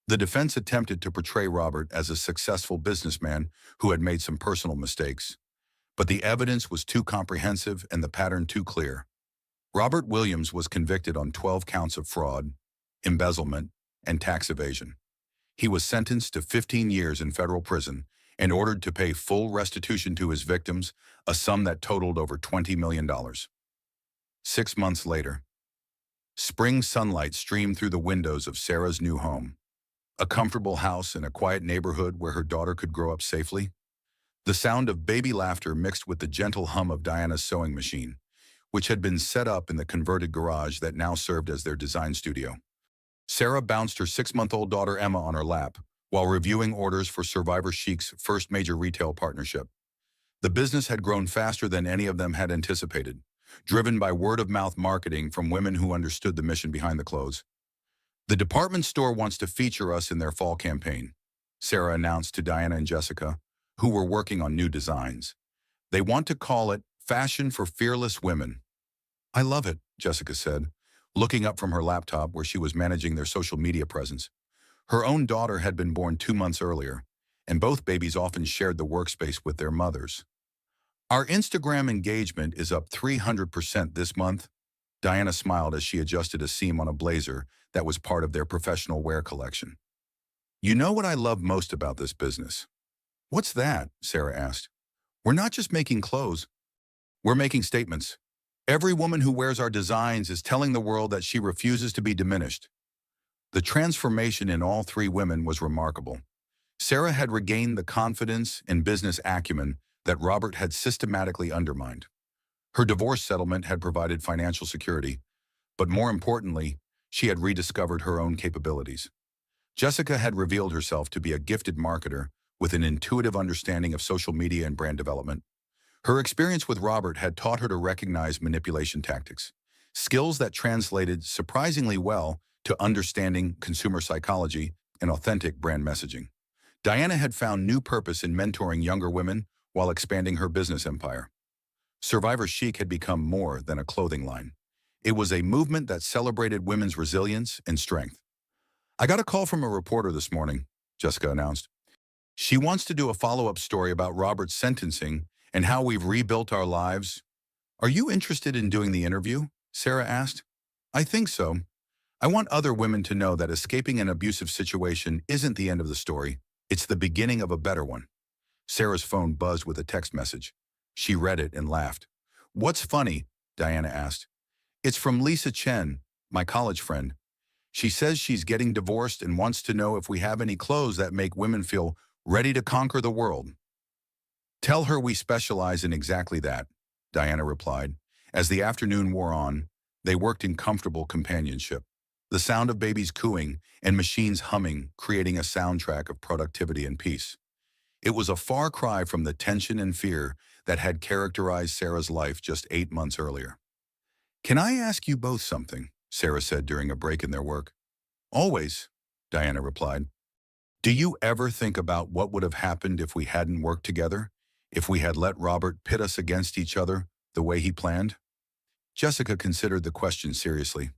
The defense attempted to portray Robert as a successful businessman who had made some personal mistakes, but the evidence was too comprehensive and the pattern too clear. Robert Williams was convicted on 12 counts of fraud, embezzlement, and tax evasion. He was sentenced to 15 years in federal prison and ordered to pay full restitution to his victims, a sum that totaled over $20 million. 6 months later, spring sunlight streamed through the windows of Sarah's new home, a comfortable house in a quiet neighborhood where her daughter could grow up safely. The sound of baby laughter mixed with the gentle hum of Diana's sewing machine, which had been set up in the converted garage that now served as their design studio. Sarah bounced her 6-month-old daughter Emma on her lap while reviewing orders for Survivor Chic's first major retail partnership. The business had grown faster than any of them had anticipated, driven by word-of-mouth marketing from women who understood the mission behind the clothes. The department store wants to feature us in their fall campaign, Sarah announced to Diana and Jessica, who were working on new designs. They want to call it Fashion for Fearless Women. I love it, Jessica said, looking up from her laptop where she was managing their social media presence. Her own daughter had been born 2 months earlier, and both babies often shared the workspace with their mothers. Our Instagram engagement is up 300% this month. Diana smiled as she adjusted a seam on a blazer that was part of their professional wear collection. You know what I love most about this business? What's that? Sarah asked. We're not just making clothes. We're making statements. Every woman who wears our designs is telling the world that she refuses to be diminished. The transformation in all 3 women was remarkable. Sarah had regained the confidence and business acumen that Robert had systematically undermined. Her divorce settlement had provided financial security, but more importantly, she had rediscovered her own capabilities. Jessica had revealed herself to be a gifted marketer with an intuitive understanding of social media and brand development. Her experience with Robert had taught her to recognize manipulation tactics, skills that translated surprisingly well to understanding consumer psychology and authentic brand messaging. Diana had found new purpose in mentoring younger women while expanding her business empire. Survivor Chic had become more than a clothing line. It was a movement that celebrated women's resilience and strength. "I got a call from a reporter this morning," Jessica announced. "She wants to do a follow-up story about Robert's sentencing and how we've rebuilt our lives." "Are you interested in doing the interview?" Sarah asked. "I think so. I want other women to know that escaping an abusive situation isn't the end of the story. It's the beginning of a better one." Sarah's phone buzzed with a text message. She read it and laughed. "What's funny?" Diana asked. "It's from Lisa Chen, my college friend. She says she's getting divorced and wants to know if we have any clothes that make women feel ready to conquer the world." "Tell her we specialize in exactly that," Diana replied. As the afternoon wore on, they worked in comfortable companionship. The sound of babies cooing and machines humming, creating a soundtrack of productivity and peace. It was a far cry from the tension and fear that had characterized Sarah's life just 8 months earlier. "Can I ask you both something?" Sarah said during a break in their work. "Always," Diana replied. "Do you ever think about what would have happened if we hadn't worked together? If we had let Robert pit us against each other the way he planned?" Jessica considered the question seriously.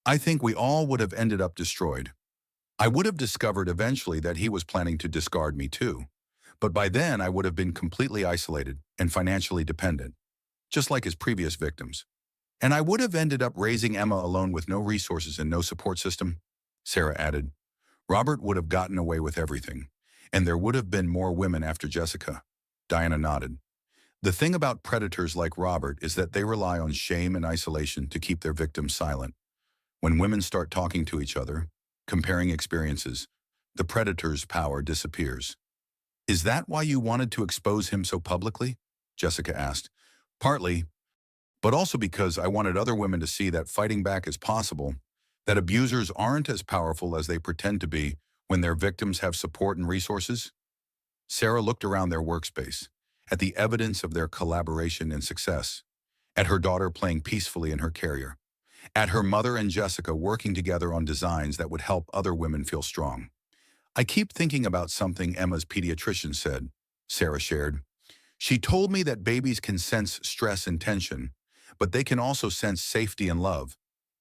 "I think we all would have ended up destroyed. I would have discovered eventually that he was planning to discard me too. But by then I would have been completely isolated and financially dependent, just like his previous victims. And I would have ended up raising Emma alone with no resources and no support system," Sarah added. "Robert would have gotten away with everything, and there would have been more women after Jessica." Diana nodded. "The thing about predators like Robert is that they rely on shame and isolation to keep their victims silent. When women start talking to each other, comparing experiences, the predator's power disappears." "Is that why you wanted to expose him so publicly?" Jessica asked. "Partly, but also because I wanted other women to see that fighting back is possible, that abusers aren't as powerful as they pretend to be when their victims have support and resources." Sarah looked around their workspace, at the evidence of their collaboration and success, at her daughter playing peacefully in her carrier, at her mother and Jessica working together on designs that would help other women feel strong. "I keep thinking about something Emma's pediatrician said," Sarah shared. "She told me that babies can sense stress and tension, but they can also sense safety and love.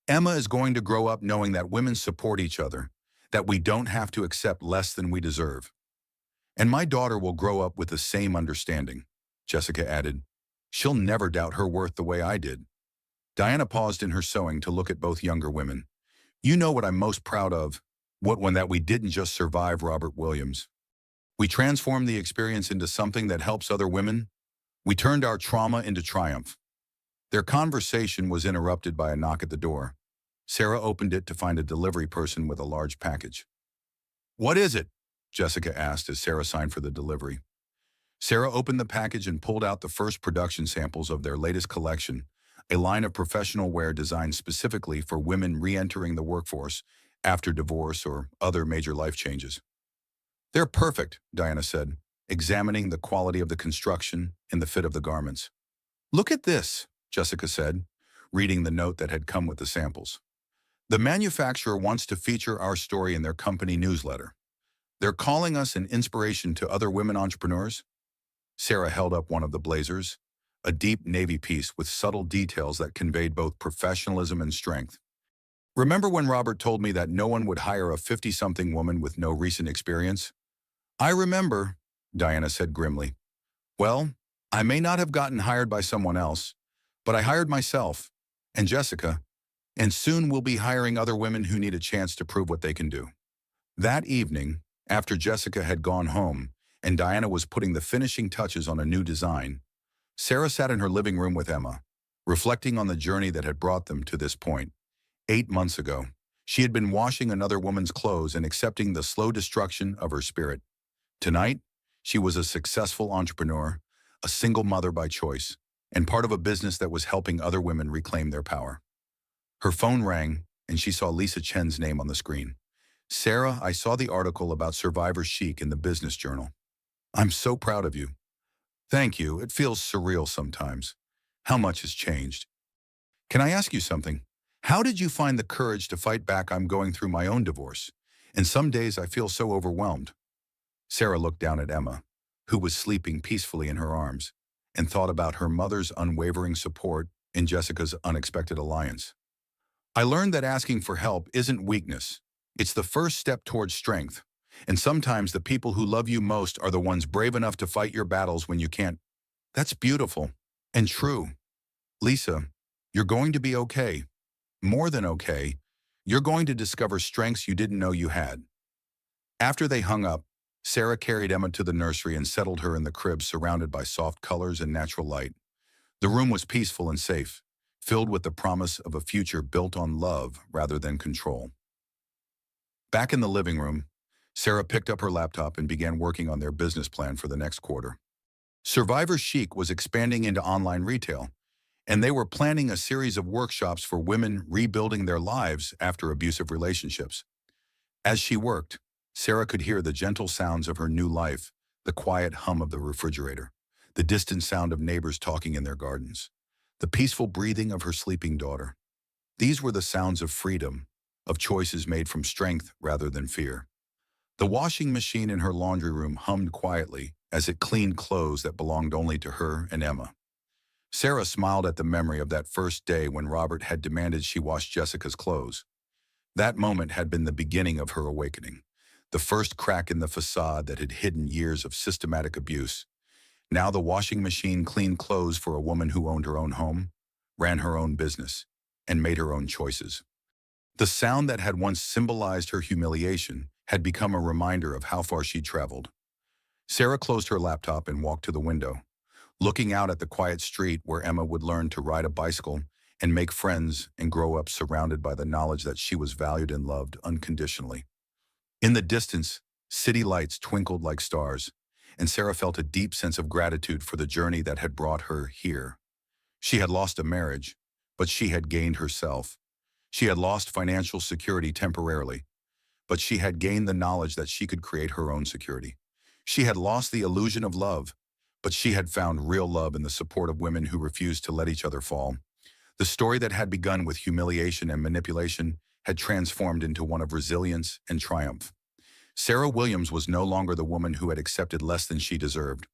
Emma is going to grow up knowing that women support each other, that we don't have to accept less than we deserve. And my daughter will grow up with the same understanding," Jessica added. "She'll never doubt her worth the way I did." Diana paused in her sewing to look at both younger women. "You know what I'm most proud of? What one that we didn't just survive Robert Williams. We transformed the experience into something that helps other women. We turned our trauma into triumph." Their conversation was interrupted by a knock at the door. Sarah opened it to find a delivery person with a large package. "What is it?" Jessica asked as Sarah signed for the delivery. Sarah opened the package and pulled out the first production samples of their latest collection, a line of professional wear designed specifically for women re-entering the workforce after divorce or other major life changes. "They're perfect," Diana said, examining the quality of the construction and the fit of the garments. "Look at this," Jessica said, reading the note that had come with the samples. "The manufacturer wants to feature our story in their company newsletter. They're calling us an inspiration to other women entrepreneurs." Sarah held up one of the blazers, a deep navy piece with subtle details that conveyed both professionalism and strength. "Remember when Robert told me that no one would hire a 50-something woman with no recent experience?" "I remember," Diana said grimly. "Well, I may not have gotten hired by someone else, but I hired myself, and Jessica, and soon we'll be hiring other women who need a chance to prove what they can do." That evening, after Jessica had gone home and Diana was putting the finishing touches on a new design, Sarah sat in her living room with Emma, reflecting on the journey that had brought them to this point. 8 months ago, she had been washing another woman's clothes and accepting the slow destruction of her spirit. Tonight, she was a successful entrepreneur, a single mother by choice, and part of a business that was helping other women reclaim their power. Her phone rang, and she saw Lisa Chen's name on the screen. "Sarah, I saw the article about Survivor Chic in the Business Journal. I'm so proud of you." "Thank you. It feels surreal sometimes. How much has changed." "Can I ask you something? How did you find the courage to fight back? I'm going through my own divorce, and some days I feel so overwhelmed. Sarah looked down at Emma, who was sleeping peacefully in her arms, and thought about her mother's unwavering support in Jessica's unexpected alliance. I learned that asking for help isn't weakness. It's the first step towards strength. And sometimes the people who love you most are the ones brave enough to fight your battles when you can't. That's beautiful and true. Lisa, you're going to be okay. More than okay. You're going to discover strengths you didn't know you had. After they hung up, Sarah carried Emma to the nursery and settled her in the crib surrounded by soft colors and natural light. The room was peaceful and safe, filled with the promise of a future built on love rather than control. Back in the living room, Sarah picked up her laptop and began working on their business plan for the next quarter. Survivor Chic was expanding into online retail, and they were planning a series of workshops for women rebuilding their lives after abusive relationships. As she worked, Sarah could hear the gentle sounds of her new life, the quiet hum of the refrigerator, the distant sound of neighbors talking in their gardens, the peaceful breathing of her sleeping daughter. These were the sounds of freedom, of choices made from strength rather than fear. The washing machine in her laundry room hummed quietly as it cleaned clothes that belonged only to her and Emma. Sarah smiled at the memory of that first day when Robert had demanded she wash Jessica's clothes. That moment had been the beginning of her awakening, the first crack in the facade that had hidden years of systematic abuse. Now the washing machine cleaned clothes for a woman who owned her own home, ran her own business, and made her own choices. The sound that had once symbolized her humiliation had become a reminder of how far she'd traveled. Sarah closed her laptop and walked to the window, looking out at the quiet street where Emma would learn to ride a bicycle and make friends and grow up surrounded by the knowledge that she was valued and loved unconditionally. In the distance, city lights twinkled like stars, and Sarah felt a deep sense of gratitude for the journey that had brought her here. She had lost a marriage, but she had gained herself. She had lost financial security temporarily, but she had gained the knowledge that she could create her own security. She had lost the illusion of love, but she had found real love in the support of women who refused to let each other fall. The story that had begun with humiliation and manipulation had transformed into one of resilience and triumph. Sarah Williams was no longer the woman who had accepted less than she deserved.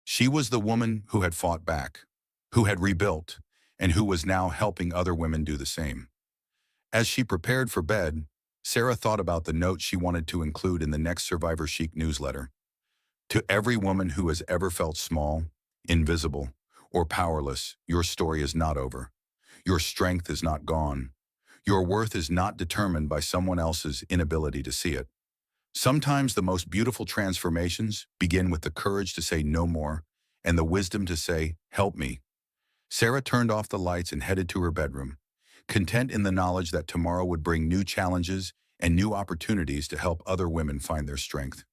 She was the woman who had fought back, who had rebuilt, and who was now helping other women do the same. As she prepared for bed, Sarah thought about the note she wanted to include in the next Survivor Chic newsletter. To every woman who has ever felt small, invisible, or powerless, your story is not over. Your strength is not gone. Your worth is not determined by someone else's inability to see it. Sometimes the most beautiful transformations begin with the courage to say no more and the wisdom to say, help me. Sarah turned off the lights and headed to her bedroom, content in the knowledge that tomorrow would bring new challenges and new opportunities to help other women find their strength.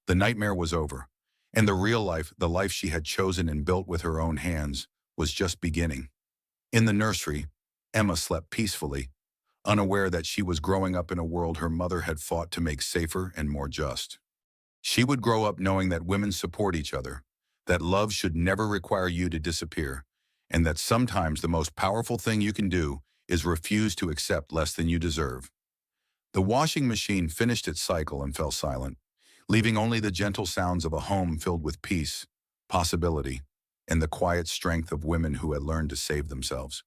The nightmare was over, and the real life, the life she had chosen and built with her own hands, was just beginning. In the nursery, Emma slept peacefully, unaware that she was growing up in a world her mother had fought to make safer and more just. She would grow up knowing that women support each other, that love should never require you to disappear, and that sometimes the most powerful thing you can do is refuse to accept less than you deserve. The washing machine finished its cycle and fell silent, leaving only the gentle sounds of a home filled with peace, possibility, and the quiet strength of women who had learned to save themselves.